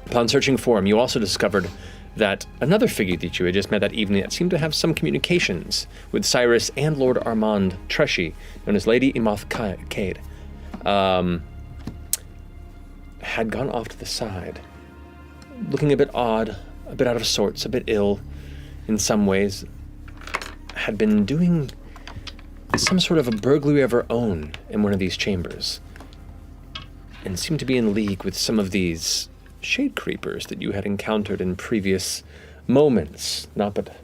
Upon searching for him, you also discovered that another figure that you had just met that evening that seemed to have some communications with Cyrus and Lord Armand Treshy, known as Lady Emoth Cade, had gone off to the side, looking a bit odd, a bit out of sorts, a bit ill in some ways, had been doing some sort of a burglary of her own in one of these chambers, and seemed to be in league with some of these shade creepers that you had encountered in previous moments, not but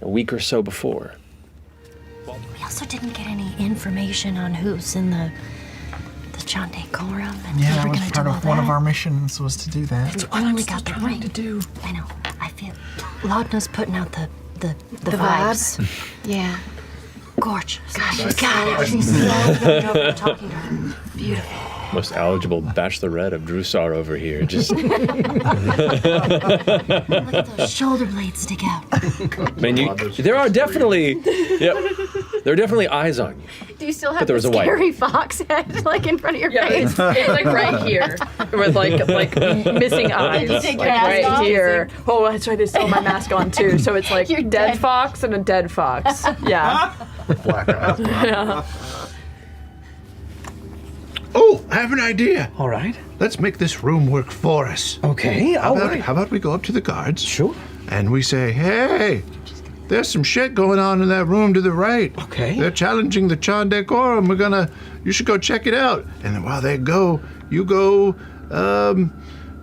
a week or so before. We also didn't get any information on who's in the chade quorum. And Yeah, we were that was gonna part do of all one of that. our missions was to do that. It's only got the ring. to do. I know. I feel Laudna's putting out the The vibes. Yeah. Gorgeous. Gosh, God, she's so over talking to her. Beautiful. Most eligible bachelorette of Jrusar over here. Just, Look at those shoulder blades stick out. man, there are definitely eyes on you. Do you still But have there the was a wipe. scary fox head like in front of your Yeah, face? it's like right here with like missing eyes. Take your Like mask right off? here. Oh, that's why they still have my mask on too. So it's like You're dead dead. fox and a dead fox. Yeah. Black eyes. Yeah. Oh, I have an idea. All right. Let's make this room work for us. Okay. How All right. about we go up to the guards? Sure. And we say, hey, there's some shit going on in that room to the right. Okay. They're challenging the chade quorum. You should go check it out. And then while they go, you go,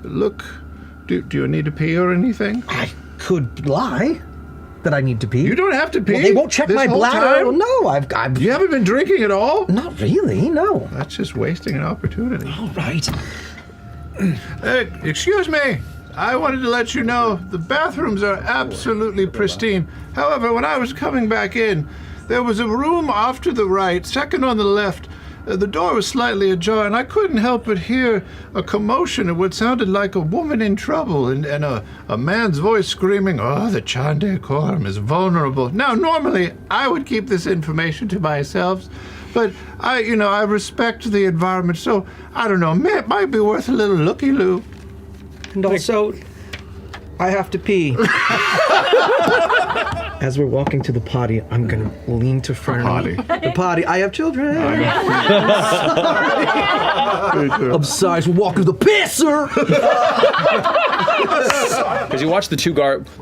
look, do you need to pee or anything? I could lie that I need to pee. You don't have to pee. Well, they won't check this my whole bladder. time? No, I've. You haven't been drinking at all? Not really. No. That's just wasting an opportunity. All right. Excuse me. I wanted to let you know the bathrooms are absolutely pristine. However, when I was coming back in, there was a room off to the right, second on the left. The door was slightly ajar, and I couldn't help but hear a commotion of what sounded like a woman in trouble and a man's voice screaming, "Oh, the chade quorum is vulnerable." Now, normally, I would keep this information to myself, but I respect the environment, so I don't know, it might be worth a little looky-loo. And also, I have to pee. As we're walking to the potty, I'm gonna lean to Fearne. The potty. I have children. I'm sorry. We're walking to the pisser. Because you watch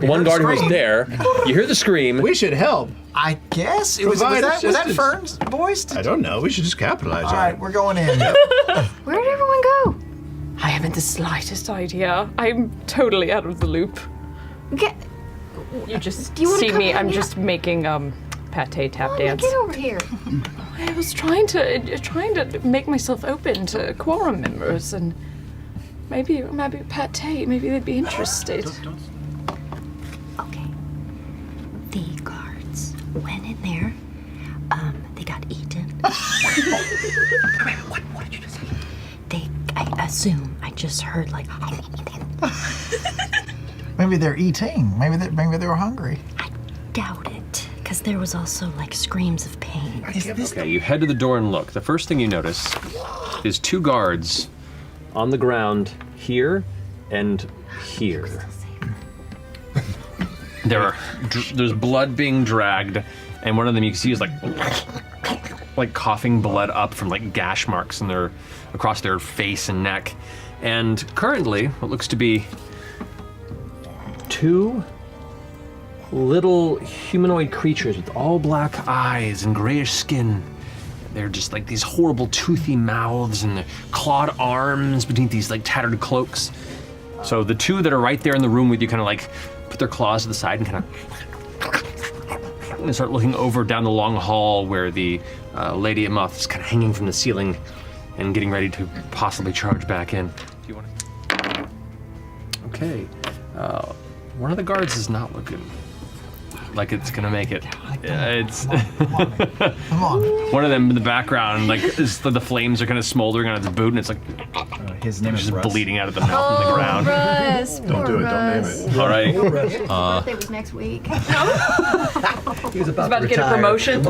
one guard who was there, you hear the scream. We should help. I guess was that Fearne's voice? I don't know. We should just capitalize All on right, it. we're going in. Where did everyone go? I haven't the slightest idea. I'm totally out of the loop. You just you wanna see come me. in I'm here? just making pate tap dance. Get over here. I was trying to make myself open to quorum members, and maybe pate. Maybe they'd be interested. Okay. The guards went in there. They got eaten. What did you just say? I assume, I just heard like... Maybe they're eating. Maybe they were hungry. I doubt it, because there was also like screams of pain. Okay, you head to the door and look. The first thing you notice is 2 guards on the ground here and here. There's blood being dragged, and one of them you can see is like coughing blood up from like gash marks in across their face and neck. And currently, what looks to be 2 little humanoid creatures with all black eyes and grayish skin. They're just like these horrible toothy mouths and clawed arms beneath these like tattered cloaks. So the 2 that are right there in the room with you kind of like put their claws to the side and kind of start looking over down the long hall where the lady emoth is kind of hanging from the ceiling and getting ready to possibly charge back in. Do you want to? Okay. One of the guards is not looking like it's gonna make it. It's Come on. one of them in the background, like the flames are kind of smoldering on its boot, and it's like His name is just Russ. bleeding out of the mouth and the ground. Russ, Don't do it. Don't name it. All right. His birthday was next week. He was about to get a promotion.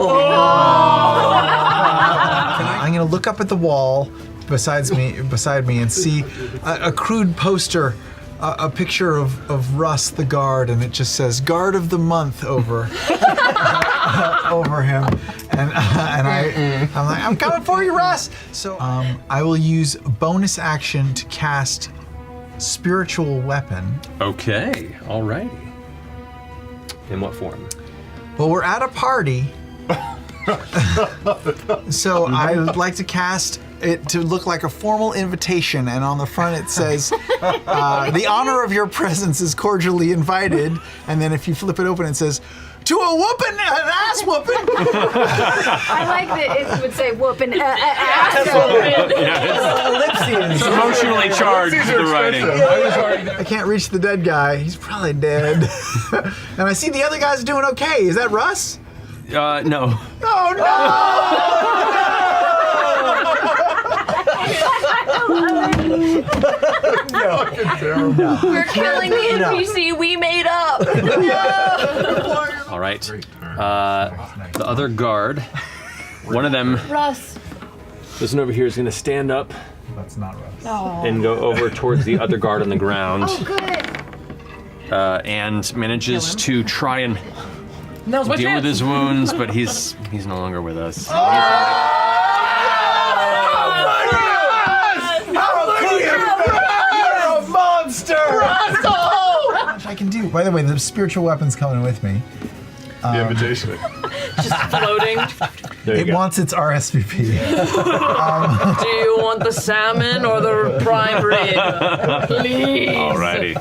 I'm gonna look up at the wall beside me, and see a crude poster, a picture of Russ the guard, and it just says "Guard of the Month" over over him, and I'm like, I'm coming for you, Russ. So I will use bonus action to cast spiritual weapon. Okay. Alrighty. In what form? Well, we're at a party, so I would like to cast it to look like a formal invitation, and on the front it says, "The honor of your presence is cordially invited." And then if you flip it open, it says, "To a whooping, an ass whooping." I like that it would say whooping ass It's emotionally charged, the writing. I can't reach the dead guy. He's probably dead. And I see the other guy's doing okay. Is that Russ? No. Oh no! We're killing the NPC we made up. All right. The other guard, one of them, Russ. this one over here is going to stand up That's not Russ. and go over towards the other guard on the ground. Oh, good. And manages to try and Now's my deal chance. with his wounds, but he's no longer with us. You're a monster! I can do. By the way, the spiritual weapon's coming with me. The invitation. Just floating. There you It go. wants its RSVP. Do you want the salmon or the prime rib? Please. Alrighty.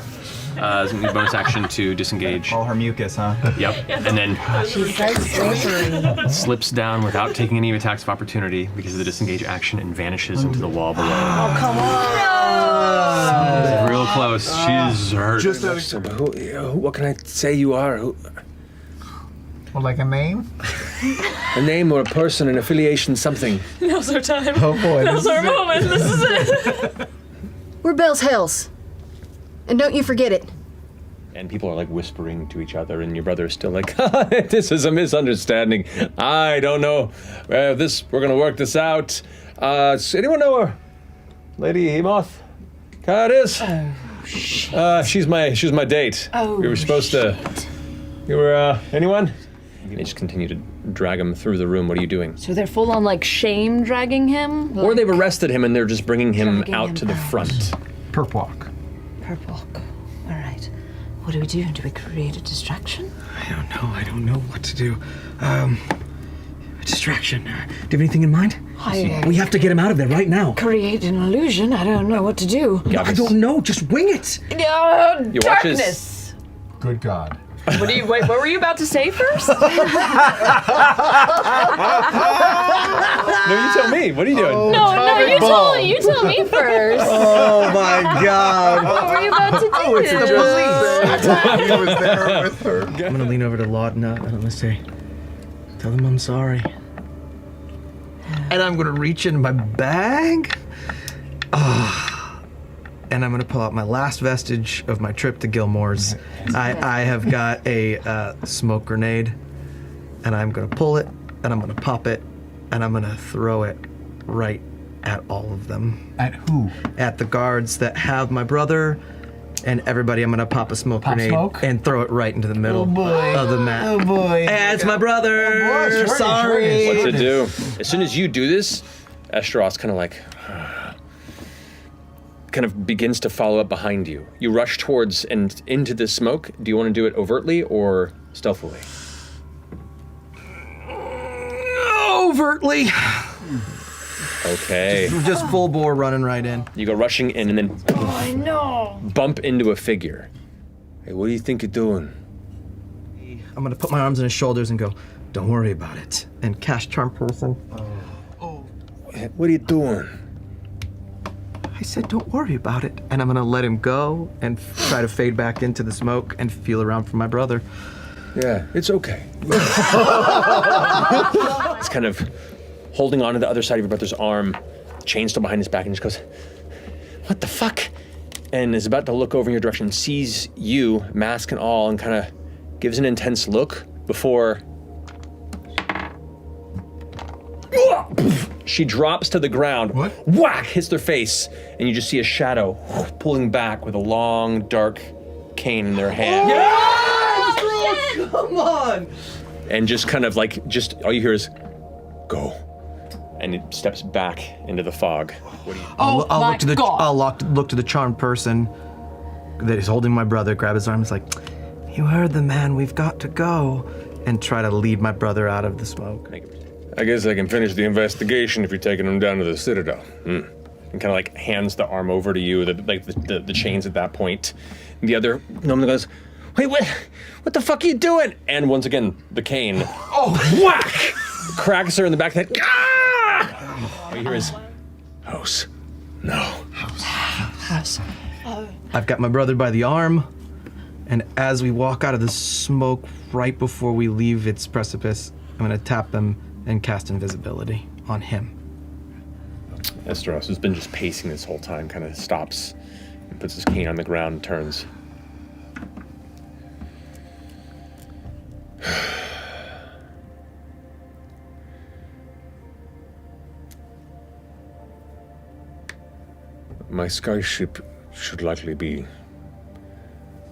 It's going to be bonus action to disengage. All her mucus, huh? Yep. And then slips down without taking any attacks of opportunity because of the disengage action and vanishes into the wall below. Oh, come on. Real close. She's hurt. So, what can I say you are? Well, like a name? A name or a person, an affiliation, something. Now's our time. Oh boy. Now's our moment. This is it. We're Bell's Hills. And don't you forget it. And people are like whispering to each other, and your brother is still like, "This is a misunderstanding. I don't know if we're gonna work this out. Does anyone know her? Lady Emoth? Cyrus? She's my date. Oh, we were supposed to. You were anyone?" They just continue to drag him through the room. What are you doing? So they're full on like shame dragging him? Or they've arrested him and they're just bringing him Dragging out him to the out. front. Perp walk. Purple. All right. What do we do? Do we create a distraction? I don't know what to do. A distraction. Do you have anything in mind? We have to get him out of there right now. Create an illusion? I don't know what to do. I don't know. Just wing it. You watch his- Darkness. Good God. Wait, what were you about to say first? No, you tell me. What are you doing? No, you tell me first. Oh my God! What were you about to do? Oh, it's the police. He was there with her. I'm gonna lean over to Laud and I'm gonna say, "Tell them I'm sorry." And I'm gonna reach into my bag. And I'm gonna pull out my last vestige of my trip to Gilmore's. I have got a smoke grenade, and I'm gonna pull it, and I'm gonna pop it, and I'm gonna throw it right at all of them. At who? At the guards that have my brother and everybody. I'm gonna pop a smoke grenade and throw it right into the middle of the mat. Oh boy. And it's my brother. Oh boy, Sorry. What to do? As soon as you do this, eshteross kind of begins to follow up behind you. You rush towards and into the smoke. Do you want to do it overtly or stealthily? Overtly. Okay. Just full bore running right in. You go rushing in and then Oh no! bump into a figure. Hey, what do you think you're doing? I'm gonna put my arms on his shoulders and go, don't worry about it. And cast Charm Person. What are you doing? I said, don't worry about it. And I'm gonna let him go and try to fade back into the smoke and feel around for my brother. Yeah, it's okay. It's kind of holding on to the other side of your brother's arm, chain still behind his back, and just goes, what the fuck? And is about to look over in your direction, sees you, mask and all, and kind of gives an intense look before she drops to the ground, whack, hits their face, and you just see a shadow pulling back with a long, dark cane in their hand. Yes! Come on! And just kind of like, just all you hear is, go. And it steps back into the fog. What do you? I'll look to the charmed person that is holding my brother, grab his arm, is like, you heard the man, we've got to go, and try to lead my brother out of the smoke. I guess I can finish the investigation if you're taking him down to the Citadel. And kind of like hands the arm over to you, the chains at that point. And the other gnome goes, wait, what the fuck are you doing? And once again, the cane, whack, cracks her in the back of the head. Ah! All you hear is, house, no. House. I've got my brother by the arm, and as we walk out of the smoke right before we leave its precipice, I'm gonna tap him and cast invisibility on him. Eshteross, who's been just pacing this whole time, kind of stops and puts his cane on the ground and turns. My skyship should likely be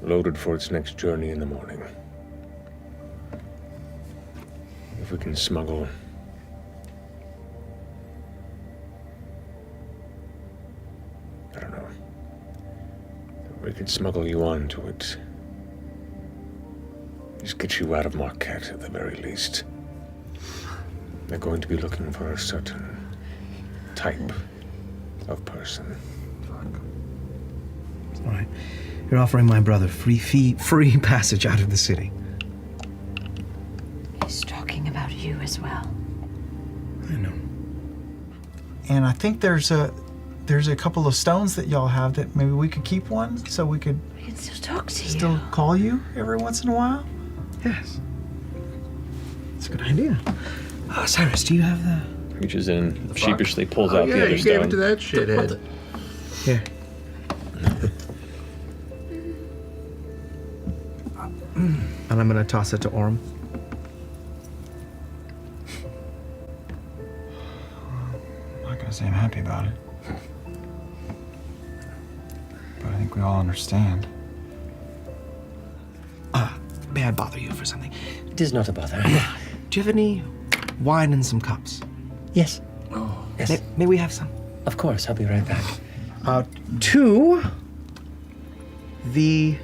loaded for its next journey in the morning. If we can smuggle we could smuggle you onto it. Just get you out of Marquette at the very least. They're going to be looking for a certain type of person. It's all right. You're offering my brother free passage out of the city. He's talking about you as well. I know. And I think there's a couple of stones that y'all have that maybe we could keep one so we could can still talk to still call you every once in a while. Yes. That's a good idea. Cyrus, do you have the... Reaches in, sheepishly pulls out the other you stone. gave it to that shithead. Here. And I'm gonna toss it to Orm. I'm not gonna say I'm happy about it. But I think we all understand. May I bother you for something? It is not a bother. Do you have any wine and some cups? Yes. Yes. May we have some? Of course, I'll be right back. To the...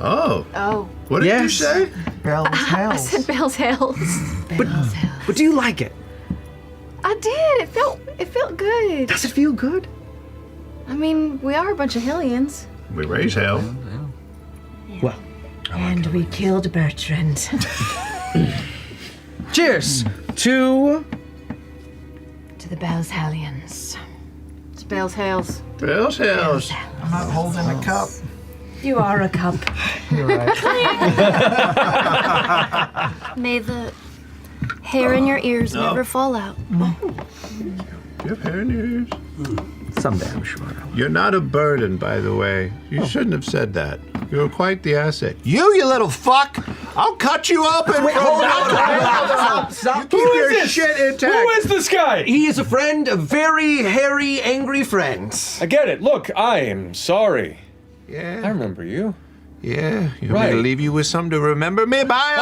Oh. What did you say? Bell's I House. said Bell's House. But do you like it? I did. It felt good. Does it feel good? I mean, we are a bunch of Hellions. We raise hell. Well. And we killed Bertrand. Cheers to To the Bell's Hellions. It's Bell's House. Bell's House. I'm not holding a cup. You are a cup. You're right. May the Hair in your ears never fall out. You have hair in your ears? Someday, I'm sure. You're not a burden, by the way. You shouldn't have said that. You're quite the asset. You little fuck! I'll cut you open. Wait, hold on. Stop. You keep your shit intact. Who is this guy? He is a friend, a very hairy, angry friend. I get it. Look, I am sorry. Yeah. I remember you. Yeah. You want me Right. to leave you with something to remember me by?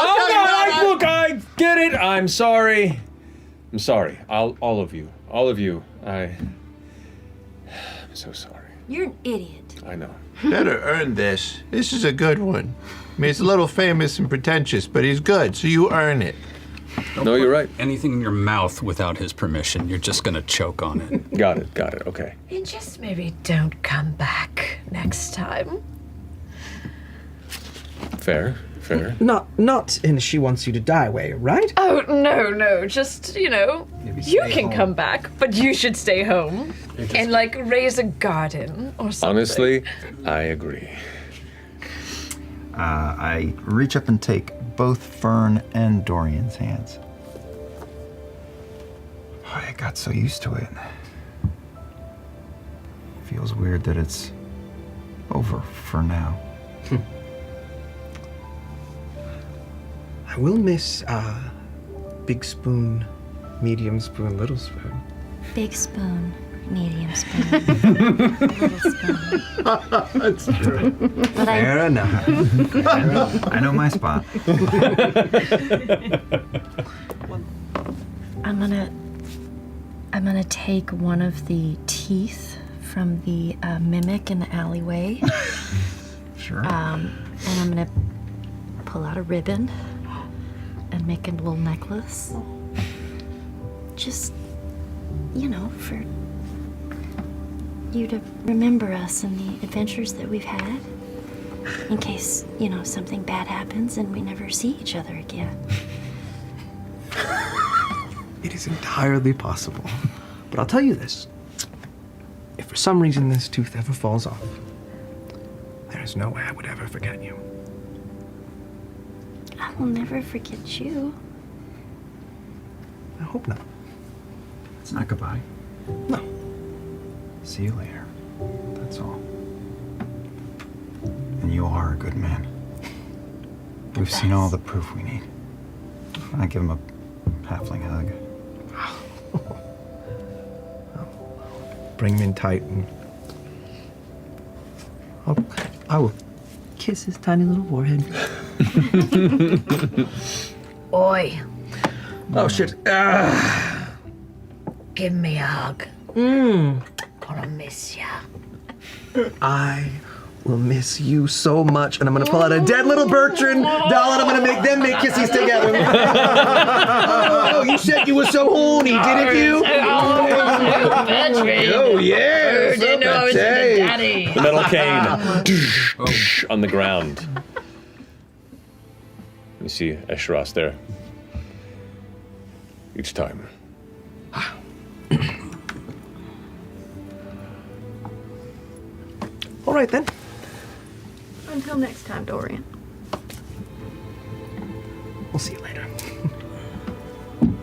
Look, I get it. I'm sorry. I'm sorry. All of you. I'm so sorry. You're an idiot. I know. Better earn this. This is a good one. I mean, it's a little famous and pretentious, but he's good, so you earn it. No, you're right. Anything in your mouth without his permission, you're just gonna choke on it. Got it. Okay. And just maybe don't come back next time. Fair. Not in she wants you to die way, right? Oh, no. Just, you stay can home. come back, but you should stay home and, raise a garden or something. Honestly, I agree. I reach up and take both Fearne and Dorian's hands. I got so used to it. Feels weird that it's over for now. I will miss big spoon, medium spoon, little spoon. Big spoon, medium spoon, little spoon. That's true. But Fair enough. I know my spot. I'm gonna take one of the teeth from the mimic in the alleyway. Sure. And I'm gonna pull out a ribbon and make a little necklace. Just, for you to remember us and the adventures that we've had. In case, something bad happens and we never see each other again. It is entirely possible. But I'll tell you this. If for some reason this tooth ever falls off, there is no way I would ever forget you. I will never forget you. I hope not. It's not goodbye. No. See you later. That's all. And you are a good man. We've seen all the proof we need. I give him a halfling hug. Bring him in tight and I will kiss his tiny little forehead. Oi, Oh shit. give me a hug. Gonna miss ya. I will miss you so much, and I'm gonna pull out a dead little Bertrand doll, and I'm gonna make them make kissies together. Oh, you said you were so horny, didn't you? Oh yeah. Didn't know I was your daddy. The metal cane on the ground. You see eshteross there. Each time. All right then. Until next time, Dorian. We'll see you later.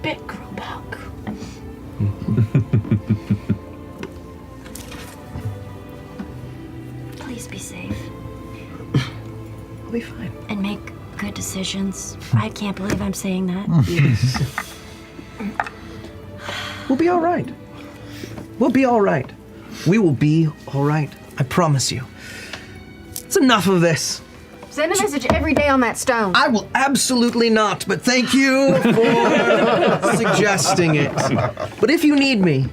Big group hug. Please be safe I'll be fine. and make good decisions. I can't believe I'm saying that. We'll be all right. We'll be all right. We will be all right. I promise you. It's enough of this. Send a message every day on that stone. I will absolutely not, but thank you for suggesting it. But if you need me,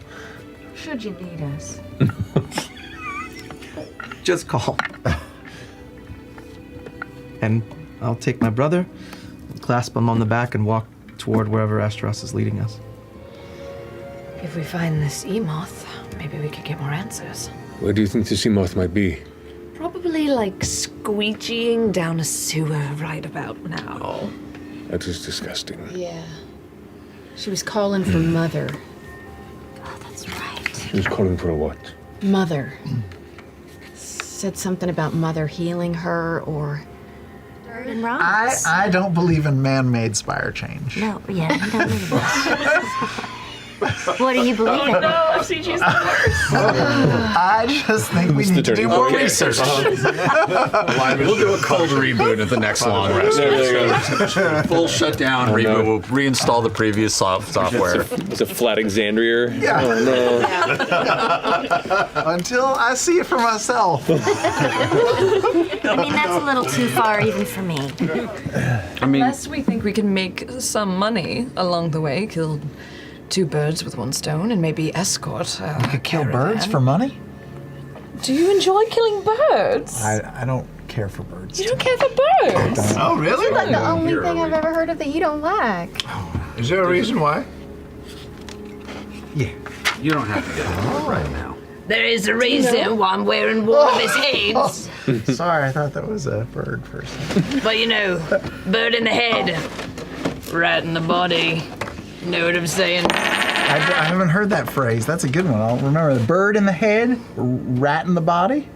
Should you need us? just call. And I'll take my brother, clasp him on the back, and walk toward wherever eshteross is leading us. If we find this emoth, maybe we could get more answers. Where do you think this emoth might be? Probably squeegeeing down a sewer right about now. That is disgusting. Yeah. She was calling for Mother. Oh, that's right. She was calling for a what? Mother. Said something about Mother healing her or bird and rocks. I don't believe in man-made spire change. No, yeah, you don't need it. What do you believe in? No, FCG's the worst. I just think we need to do more research. We'll do a cold reboot at the next long rest. Full shutdown, reboot. We'll reinstall the previous software. It's a flat Exandria. Yeah. Oh, no. Until I see it for myself. I mean, that's a little too far even for me. Unless we think we can make some money along the way, kill 2 birds with 1 stone, and maybe escort. You could kill birds for money? Do you enjoy killing birds? I don't care for birds. You don't care for birds? Oh, really? That's like the only thing I've ever heard of that you don't like. Is there a reason why? Yeah. You don't have to get it right now. There is a reason why I'm wearing one of his heads. Sorry, I thought that was a bird first. But you know, bird in the head, rat in the body. Know what I'm saying? I haven't heard that phrase. That's a good one. I'll remember. The bird in the head, rat in the body.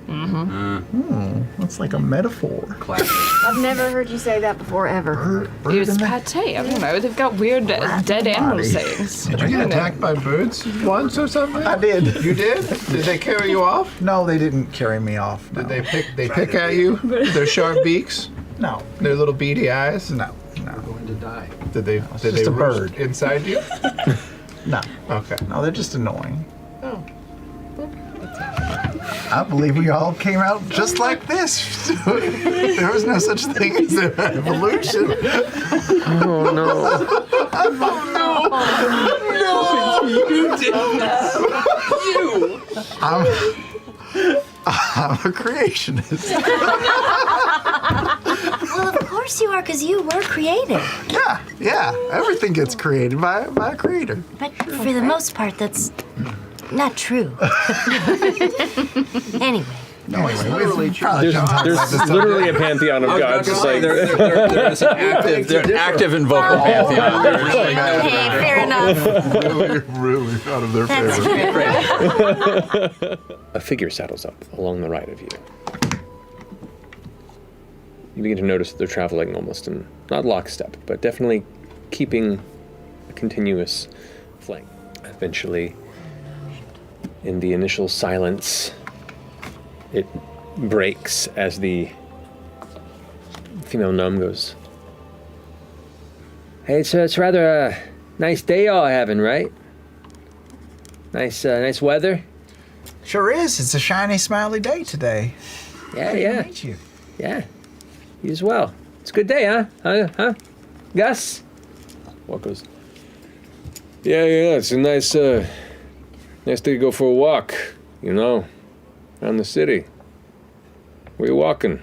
That's like a metaphor. I've never heard you say that before, ever. It's pate. I don't know. They've got weird dead animal sayings. Did you get attacked by birds once or something? I did. You did? Did they carry you off? No, they didn't carry me off. No. Did they pick at you? Their sharp beaks? No. Their little beady eyes? No. Going to die. Did they just roost a bird. inside you? No. Okay. No, they're just annoying. Oh. I believe we all came out just like this. There was no such thing as an evolution. Oh, no. No, you didn't. I'm a creationist. Well, of course you are, because you were created. Yeah. Everything gets created by a creator. But for the most part, that's not true. Anyway. There's There's literally a pantheon of gods. Just like There's an active and vocal pantheon. Hey, fair enough. Really out of their That's favor. a figure saddles up along the right of you. You begin to notice that they're traveling almost in, not lockstep, but definitely keeping a continuous flank. Eventually, in the initial silence, it breaks as the female gnome goes, "Hey, it's rather a nice day y'all having, right? Nice weather." Sure is. It's a shiny, smiley day today. Yeah, Nice yeah. to meet you. Yeah, you as well. It's a good day, huh? Huh? Gus? What goes? Yeah, it's a nice day to go for a walk, around the city. Where you walking?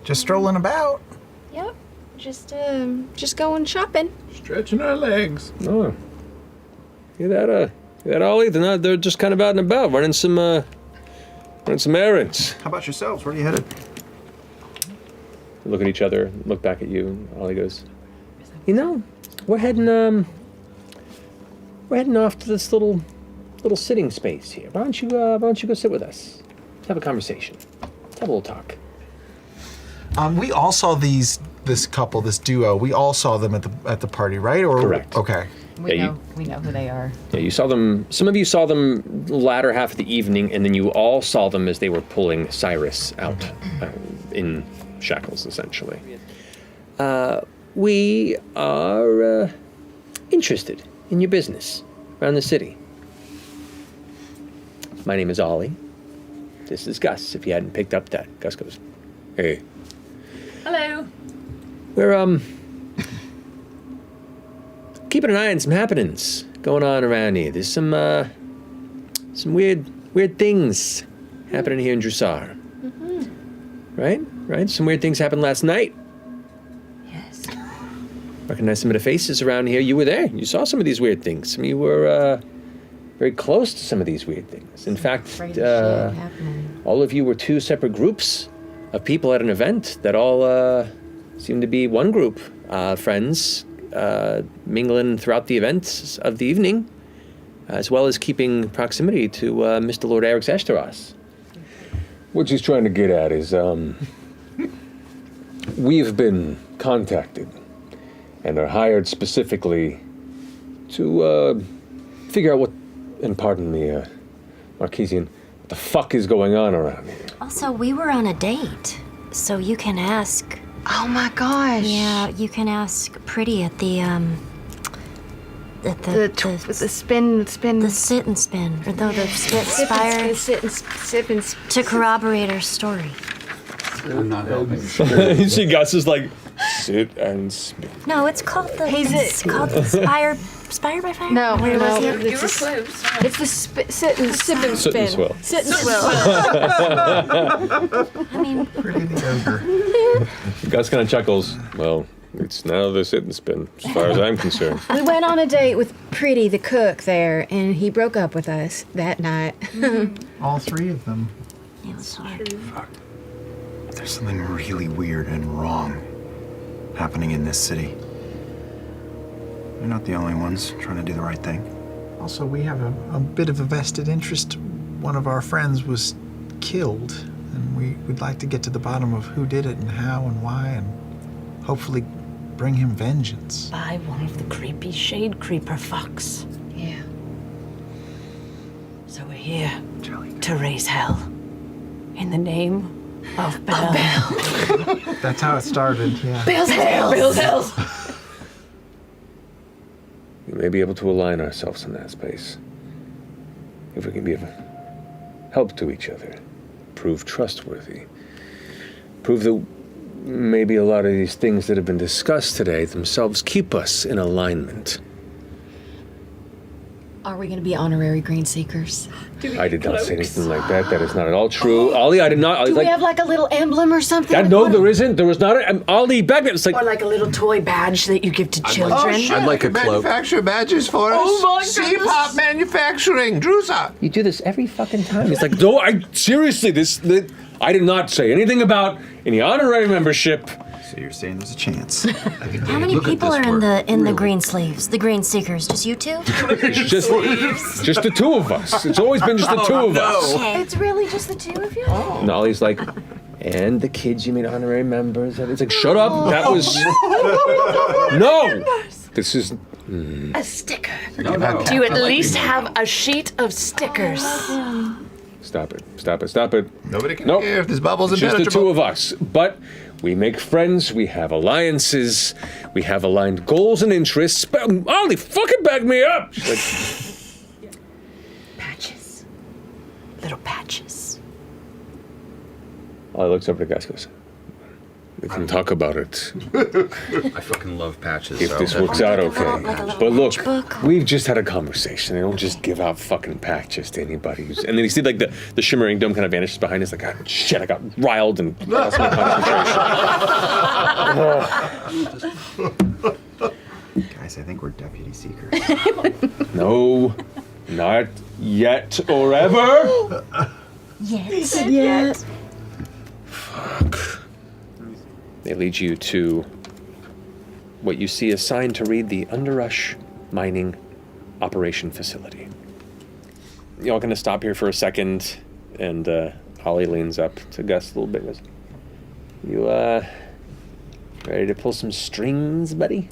Just strolling about. Yep. Just going shopping. Stretching our legs. Oh. Hear that, Ollie? They're just kind of out and about, running some errands. How about yourselves? Where are you headed? Look at each other, look back at you, and Ollie goes, we're heading off to this little sitting space here. Why don't you go sit with us? Let's have a conversation. Let's have a little talk. We all saw this couple, this duo. We all saw them at the party, right? Or Correct. Okay. We know who they are. Yeah, you saw them. Some of you saw them latter half of the evening, and then you all saw them as they were pulling Cyrus out in shackles, essentially. We are interested in your business around the city. My name is Ollie. This is Gus, if you hadn't picked up that. Gus goes, "Hey." Hello. We're, keeping an eye on some happenings going on around here. There's some weird things happening here in Jrusar. Right? Some weird things happened last night. Yes. Recognize some of the faces around here. You were there. You saw some of these weird things. Some of you were, very close to some of these weird things. In fact, all of you were 2 separate groups of people at an event that all seemed to be one group, friends, mingling throughout the events of the evening, as well as keeping proximity to Mr. Lord Eric's eshteross. What she's trying to get at is, we've been contacted and are hired specifically to figure out what, and pardon me, Marquesian, what the fuck is going on around here. Also, we were on a date, so you can ask. Oh my gosh. Yeah, you can ask Pretty at the the spin. The sit and spin, or the spire. Sip and to corroborate our story. I'm not helping. See, Gus is like, sit and spin. No, it's called the. It's called the spire. Spire by fire. No, Where was it? You were close. It's the sit and Sip and Sit and spin. swill. Sit and swill. I mean, Pretty the ogre. Gus kind of chuckles. Well, it's now the sit and spin, as far as I'm concerned. We went on a date with Pretty, the cook there, and he broke up with us that night. All three of them. it was hard. There's something really weird and wrong happening in this city. You're not the only ones trying to do the right thing. Also, we have a bit of a vested interest. One of our friends was killed, and we would like to get to the bottom of who did it and how and why, and hopefully bring him vengeance. By one of the creepy shade creeper fucks. Yeah. So we're here to raise hell. In the name of Bell. That's how it started, yeah. Bell's hell. Bell's hell. We may be able to align ourselves in that space. If we can be of help to each other, prove trustworthy, prove that maybe a lot of these things that have been discussed today themselves keep us in alignment. Are we going to be honorary green seekers? I did not say anything like that. That is not at all true. Ollie, I did not. Do we have like a little emblem or something? No, there isn't. There was not. Ollie, back then, it's like. Or like a little toy badge that you give to children. I'd like a cloak. Manufacture badges for us. Oh my C-pop manufacturing, jrusar. You do this every fucking time. It's like, no, seriously, I did not say anything about any honorary membership. So you're saying there's a chance. How many people are in the green sleeves? The green seekers? Just you two? just the two of us. It's always been just the two of us. Okay. It's really just the two of you? And Ollie's like, and the kids you made honorary members. And it's like, shut up. That was. No! This is. A sticker. Do you at least have a sheet of stickers? Stop it. Nobody can Nope. hear if this bubble's Just the impenetrable. two of us. But we make friends, we have alliances, we have aligned goals and interests. But Ollie, fucking back me up! She's like, Patches. Little patches. Ollie looks over to Gus and goes, we can talk about it I fucking love patches. if so. this works out okay. like a little But look, matchbook. we've just had a conversation. They don't just give out fucking patches to anybody. And then you see like the shimmering dome kind of vanishes behind us. Like, God, shit, I got riled and lost my concentration. Guys, I think we're deputy seekers. No, not yet or ever. Yes. Fuck. They lead you to what you see is signed to read the Underrush Mining Operation Facility. Y'all gonna stop here for a second, and Ollie leans up to Gus a little bit. Goes, you ready to pull some strings, buddy?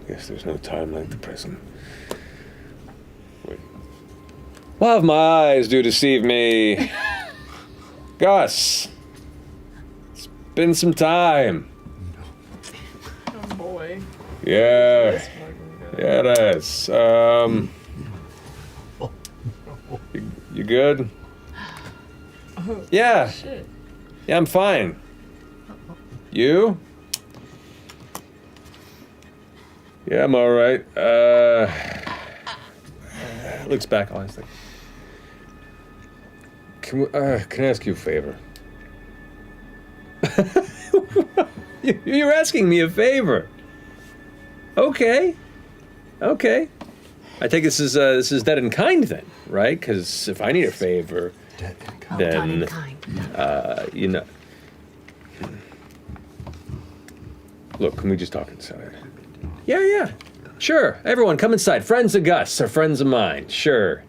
Guess there's no time like the present. Wait. Well, if my eyes do deceive me. Gus, it's been some time. Oh boy. Yeah, it is. You good? Yeah. Yeah, I'm fine. You? Yeah, I'm all right. Looks back, honestly. Can I ask you a favor? You're asking me a favor. Okay. I take this is dead in kind then, right? Because if I need a favor, then you know. Look, can we just talk inside? Yeah. Sure. Everyone, come inside. Friends of Gus are friends of mine. Sure.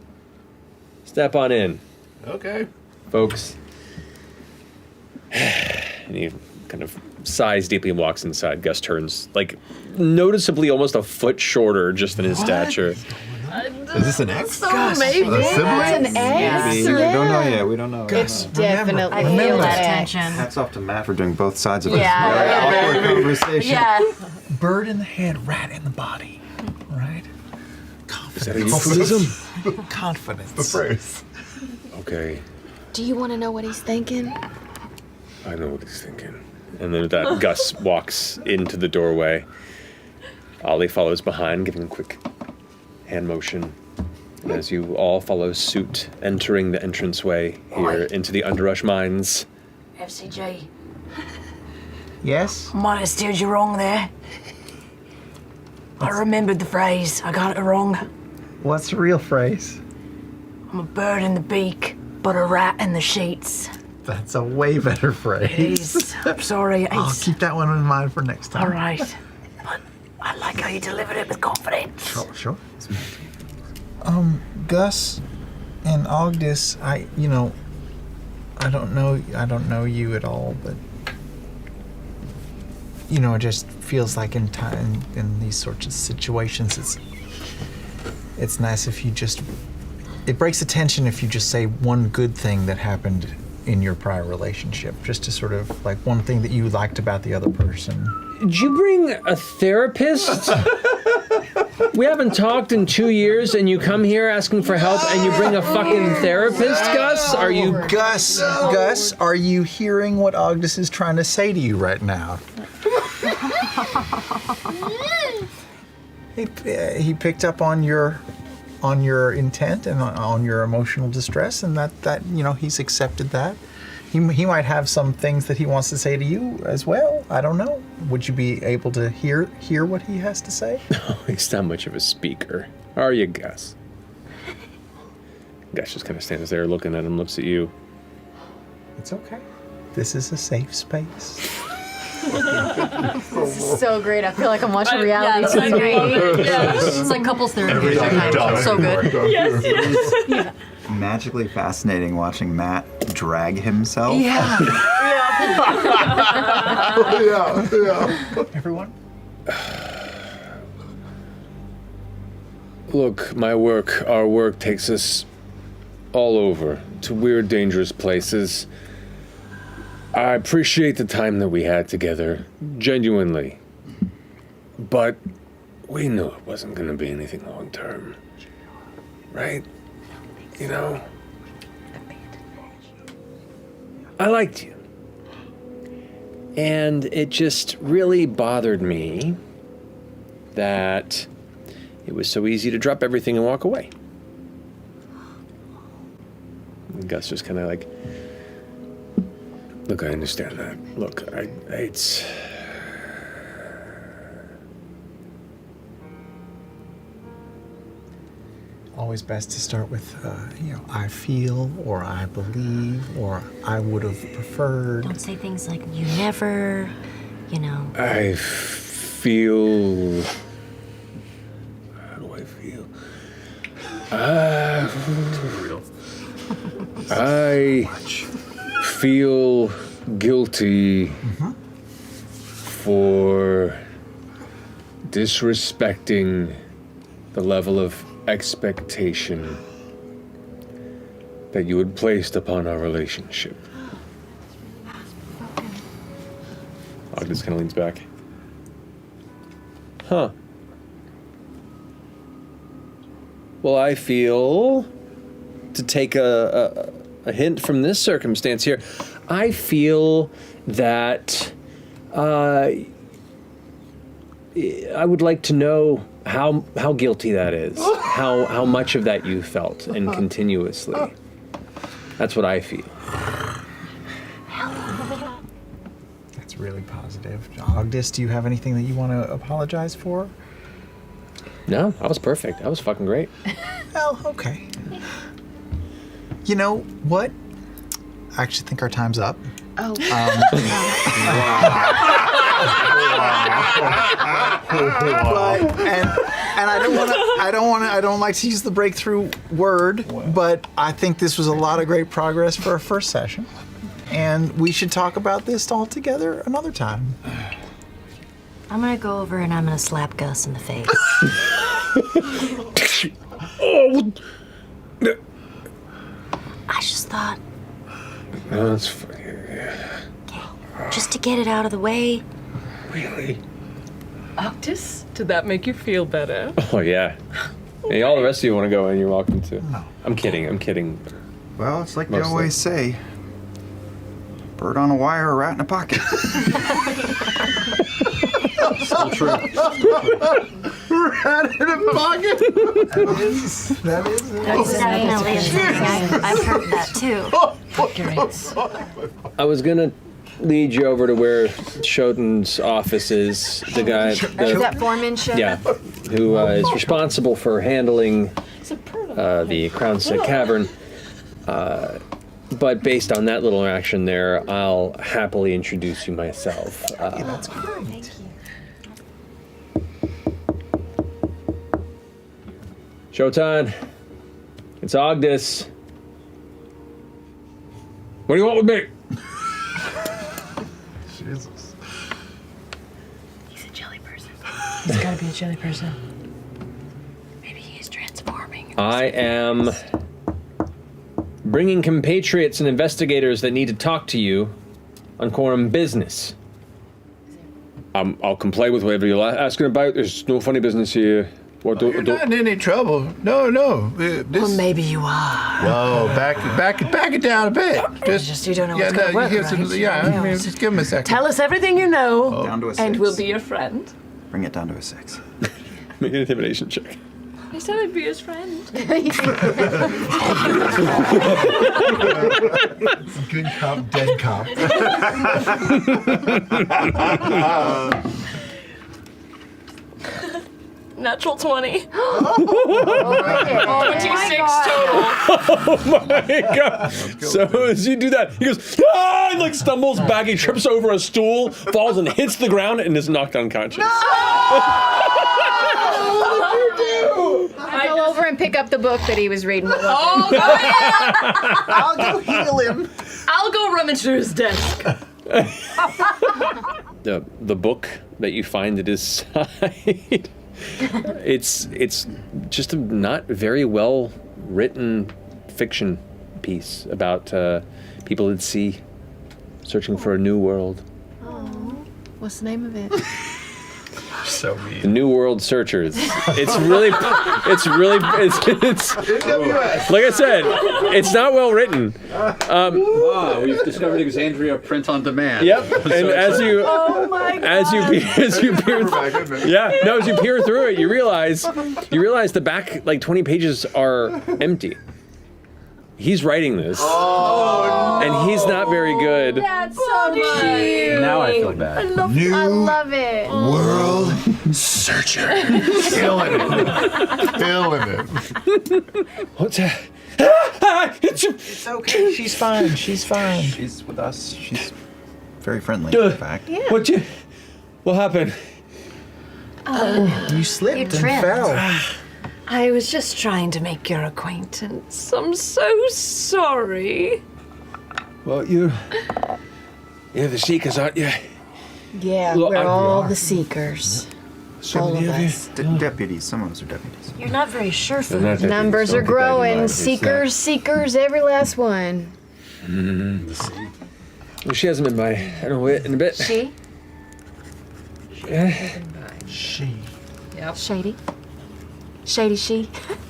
Step on in. Okay. Folks, And he kind of sighs deeply and walks inside. Gus turns, like, noticeably almost a foot shorter just in his stature. Is this an ex? So maybe A sibling? it's an ex. We don't know yet. We don't know. It's definitely feel that ex. tension. Hats off to Matt for doing both sides of Yeah. this very awkward conversation. Yeah. Bird in the head, rat in the body. Right? Is that a euphemism? Confidence. The phrase. Okay, Do you want to know what he's thinking? I know what he's thinking. And then with that, Gus walks into the doorway. Ollie follows behind, giving a quick hand motion. And as you all follow suit, entering the entranceway here into the Underrush Mines. FCJ, Yes? might have steered you wrong there. I remembered the phrase. I got it wrong. What's the real phrase? I'm a bird in the beak, but a rat in the sheets. That's a way better phrase. Jeez, I'm sorry. I'll keep that one in mind for next time. All right. But I like how you delivered it with confidence. Sure. Gus and Ogdis, I don't know you at all, but it just feels like in these sorts of situations, it's nice if you just, it breaks the tension if you just say one good thing that happened in your prior relationship, just to sort of like one thing that you liked about the other person. Did you bring a therapist? We haven't talked in 2 years, and you come here asking for help, and you bring a fucking therapist, Gus? Are you... Gus, are you hearing what Ogdis is trying to say to you right now? He picked up on your intent and on your emotional distress, and that he's accepted that. He might have some things that he wants to say to you as well. I don't know. Would you be able to hear what he has to say? Oh, he's not much of a speaker. Are you, Gus? Gus just kind of stands there looking at him, looks at you. It's okay. This is a safe space. This is so great. I feel like I'm watching reality TV. It's like couples therapy. So good. Yes. Magically fascinating watching Matt drag himself. Yeah. Yeah. Everyone? Look, our work takes us all over to weird, dangerous places. I appreciate the time that we had together, genuinely. But we knew it wasn't going to be anything long term. Right? You know? I liked you. And it just really bothered me that it was so easy to drop everything and walk away. And Gus just kind of like, look, I understand that. Look, it's... Always best to start with, I feel, or I believe, or I would have preferred. Don't say things like you never, I feel... How do I feel? I feel guilty for disrespecting the level of expectation that you had placed upon our relationship. Ogden kind of leans back. Huh. Well, I feel, to take a hint from this circumstance here, I feel that I would like to know how guilty that is, how much of that you felt, and continuously. That's what I feel. That's really positive. Ogdis, do you have anything that you want to apologize for? No, I was perfect. I was fucking great. Well, okay. You know what? I actually think our time's up. Oh. And I don't like to use the breakthrough word, but I think this was a lot of great progress for our first session. and we should talk about this all together another time. I'm gonna go over and I'm gonna slap Gus in the face. Oh, I just thought, that's funny. just to get it out of the way. Really? Octus, did that make you feel better? Oh, yeah. Hey, all the rest of you want to go in, you're welcome to. No. I'm kidding. Well, it's like they Mostly. always say, bird on a wire, a rat in a pocket. Still true. Rat in a pocket. That is. That's definitely a thing. I've heard that too. I was going to lead you over to where Shoten's office is. The guy... Is that foreman show? Yeah, who is responsible for handling the Crownset Cavern. But based on that little interaction there, I'll happily introduce you myself. That's great. Thank you. Shotan, it's Ogdus. What do you want with me? Jesus. He's a jelly person. He's gotta be a jelly person. Maybe he's transforming. I am bringing compatriots and investigators that need to talk to you on quorum business. I'll comply with whatever you're asking about. There's no funny business here. You're not in any trouble. No. Well, maybe you are. Whoa, back it down a bit. Just you don't know what's gonna work, right? Just give him a second. Tell us everything you know, Down to a 6. And we'll be your friend. Bring it down to a 6. Make an intimidation check. I said I'd be his friend. Good cop, dead cop. Natural 20. 26 Oh my god! So as you do that, he goes, ah! And like stumbles back, he trips over a stool, falls and hits the ground, and is knocked unconscious. I go over and pick up the book that he was reading. Oh, God. I'll go heal him. I'll go rummage through his desk. The book that you find at his side, it's just a not very well written fiction piece about people at sea searching for a new world. Oh, what's the name of it? So mean. The New World Searchers. It's like I said, it's not well written. We've discovered Exandria print on demand. Yep. And as you peer through it, you realize the back like 20 pages are empty. He's writing this. And he's not very good. That's so cute. Now I feel bad. I love it. World Searcher. Killing it. What's that? It's okay. She's fine. She's She's with us. She's very friendly, in fact. Yeah. What happened? You slipped You and tripped. fell. I was just trying to make your acquaintance. I'm so sorry. Well, you're the Seekers, aren't you? Yeah, Look, we're I- all the seekers. All of us. Deputies. Some of us are deputies. You're not very sure for Numbers are growing. Seekers, every last one. Well, she hasn't been by, I don't know, in a bit. She? She. Yep. Shady. Shady she.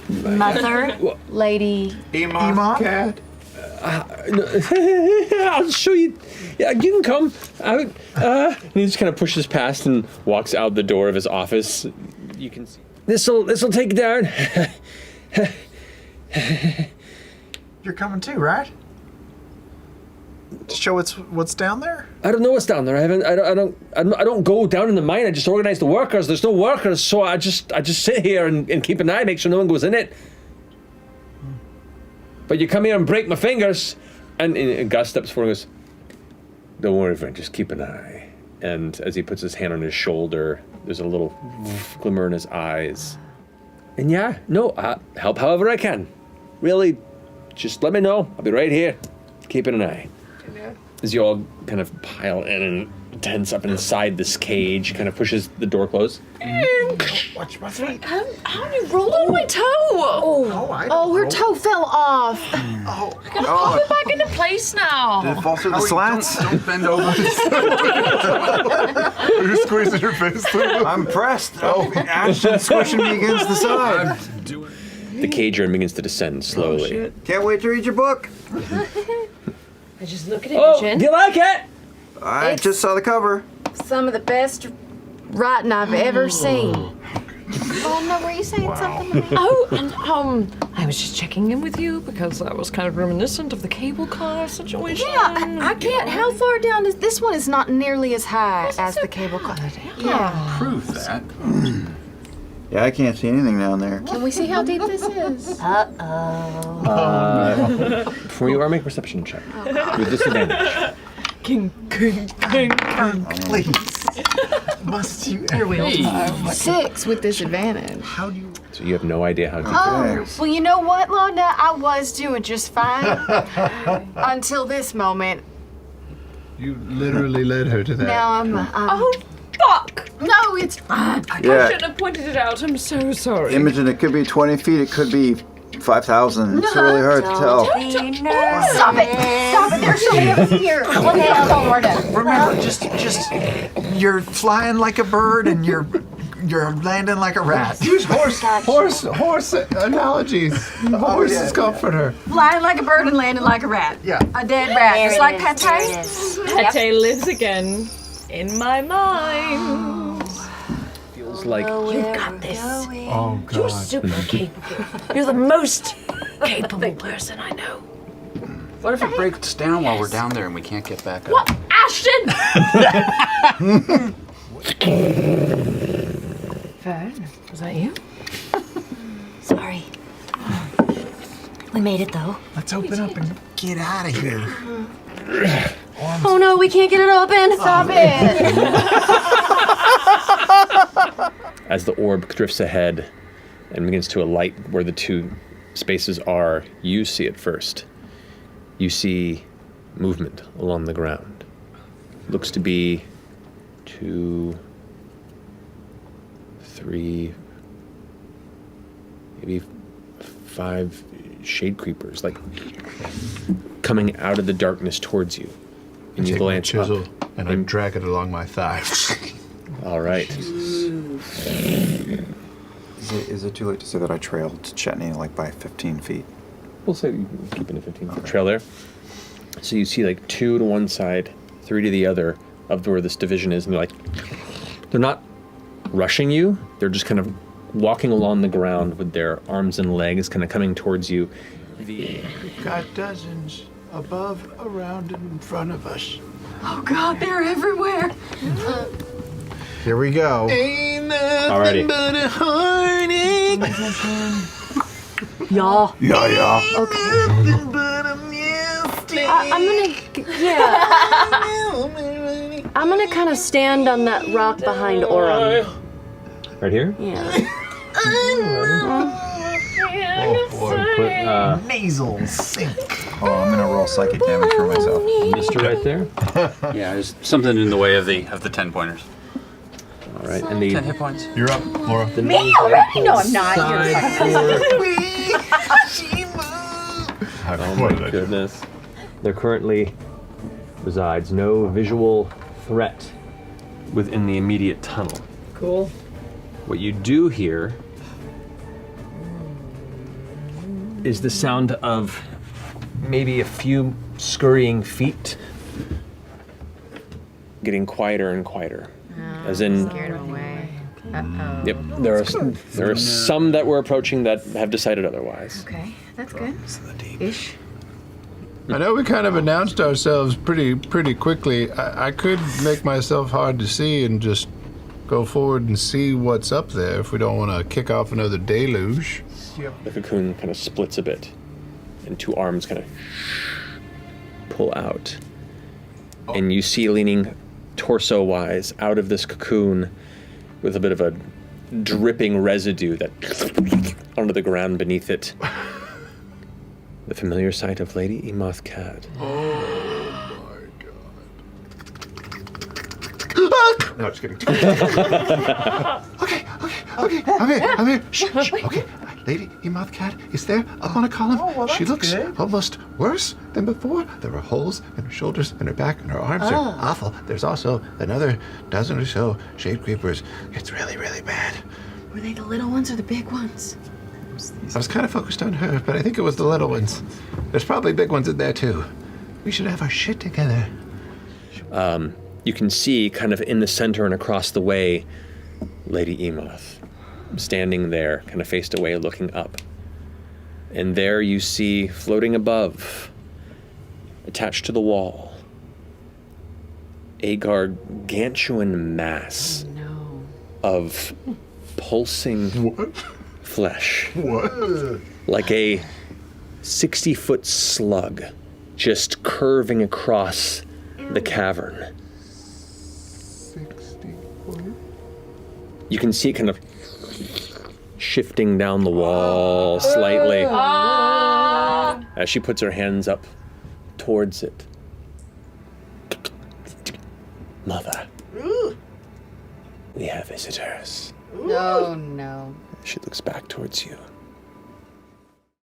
Mother. Lady. Emoth cat. I'll show you. Yeah, you can come out. And he just kind of pushes past and walks out the door of his office. You can see. This'll take it down. You're coming too, right? To show what's down there? I don't know what's down there. I don't go down in the mine. I just organize the workers. There's no workers, so I just sit here and keep an eye, make sure no one goes in it. But you come here and break my fingers, and Gus steps forward and goes, "Don't worry, friend. Just keep an eye." And as he puts his hand on his shoulder, there's a little glimmer in his eyes. And help however I can. Really, just let me know. I'll be right here, keeping an eye. as you all kind of pile in and tense up inside this cage, kind of pushes the door closed. Watch my feet. Honey, you rolled on my toe. Oh, her toe fell off. I gotta pop it back into place now. Did it fall through the slats? Don't bend over. Are you squeezing your face through them? I'm pressed. Oh, Ashton's squishing me against the side. The cage urn begins to descend slowly. Can't wait to read your book. I just look at Oh, Imogen. do you like it? I just saw the cover. Some of the best writing I've ever seen. Oh no, were you saying something to me? Oh, and I was just checking in with you because that was kind of reminiscent of the cable car situation. Yeah, I can't. How far down is this one? Is not nearly as high as the cable car. Yeah. Prove that. Yeah, I can't see anything down there. Can we see how deep this is? For you, make a perception check with disadvantage. King. Please. Must you ever? 6 with disadvantage. How do you? So you have no idea how deep it is. Well, you know what, Londa? I was doing just fine until this moment. You literally led her to that. Now I'm Oh, fuck! no, it's fine. I shouldn't have pointed it out. I'm so sorry. Imogen, it could be 20 feet, it could be 5,000. It's really hard to tell. Stop it! Stop it! There's somebody up here. Okay, I'll hold her. Remember, just you're flying like a bird and you're landing like a rat. Use horse analogies. Horses comfort her. Flying like a bird and landing like a rat. Yeah. A dead rat, just like Pate. Pate lives again in my mind. Feels like You've got this. Oh God. You're super capable. You're the most capable person I know. What if it breaks down while we're down there and we can't get back up? What? Ashton! Fearne, was that you? Sorry. We made it though. Let's open up and get out of here. Oh no, we can't get it open. Stop it. as the orb drifts ahead and begins to alight where the two spaces are, you see it first. You see movement along the ground. Looks to be 2, 3, maybe 5 shade creepers, like coming out of the darkness towards you. And you glance chisel up and I drag it along my thigh. All right. Is it too late to say that I trailed Chetney like by 15 feet? We'll say you can keep it a 15-foot trail there. So you see like 2 to one side, 3 to the other of where this division is, and they're not rushing you. They're just kind of walking along the ground with their arms and legs kind of coming towards you. We've got dozens above, around, and in front of us. Oh God, they're everywhere. Here we go. Ain't Alrighty. nothing but a heartache. Yeah. Yeah. Okay. Nothing but a mistake. I'm gonna kind of stand on that rock behind Orem. Right here? Yeah. Oh boy. Put Nasal sink. Oh, I'm gonna roll psychic damage for myself. Mister right there. Yeah, there's something in the way of the 10 pointers. All right, and the 10 hit points. You're up, Laura. Me already? No, I'm not. Oh my goodness. There currently resides no visual threat within the immediate tunnel. Cool. What you do hear is the sound of maybe a few scurrying feet getting quieter and quieter. As in, Scared him away. Uh-oh. yep, there are some that were approaching that have decided otherwise. Okay, that's good. Ish. I know we kind of announced ourselves pretty quickly. I could make myself hard to see and just go forward and see what's up there if we don't want to kick off another deluge. The cocoon kind of splits a bit, and 2 arms kind of pull out. And you see leaning torso-wise out of this cocoon with a bit of a dripping residue that onto the ground beneath it. The familiar sight of Lady Emoth Cad. Oh my God. Emoth! No, just kidding. Okay. I'm here. Shh. Okay. Lady Emoth Cat is there up on a column. Oh, well, she that's looks good. almost worse than before. There are holes in her shoulders and her back, and her arms are awful. There's also another dozen or so shade creepers. It's really, really bad. Were they the little ones or the big ones? I was kind of focused on her, but I think it was the little ones. There's probably big ones in there, too. We should have our shit together. You can see, kind of in the center and across the way, Lady Emoth, standing there, kind of faced away, looking up. And there you see, floating above, attached to the wall, a gargantuan mass of pulsing flesh. What? Like a 60-foot slug, just curving across the cavern. 60. You can see it kind of shifting down the wall slightly as she puts her hands up towards it. Mother, we have visitors. No. She looks back towards you.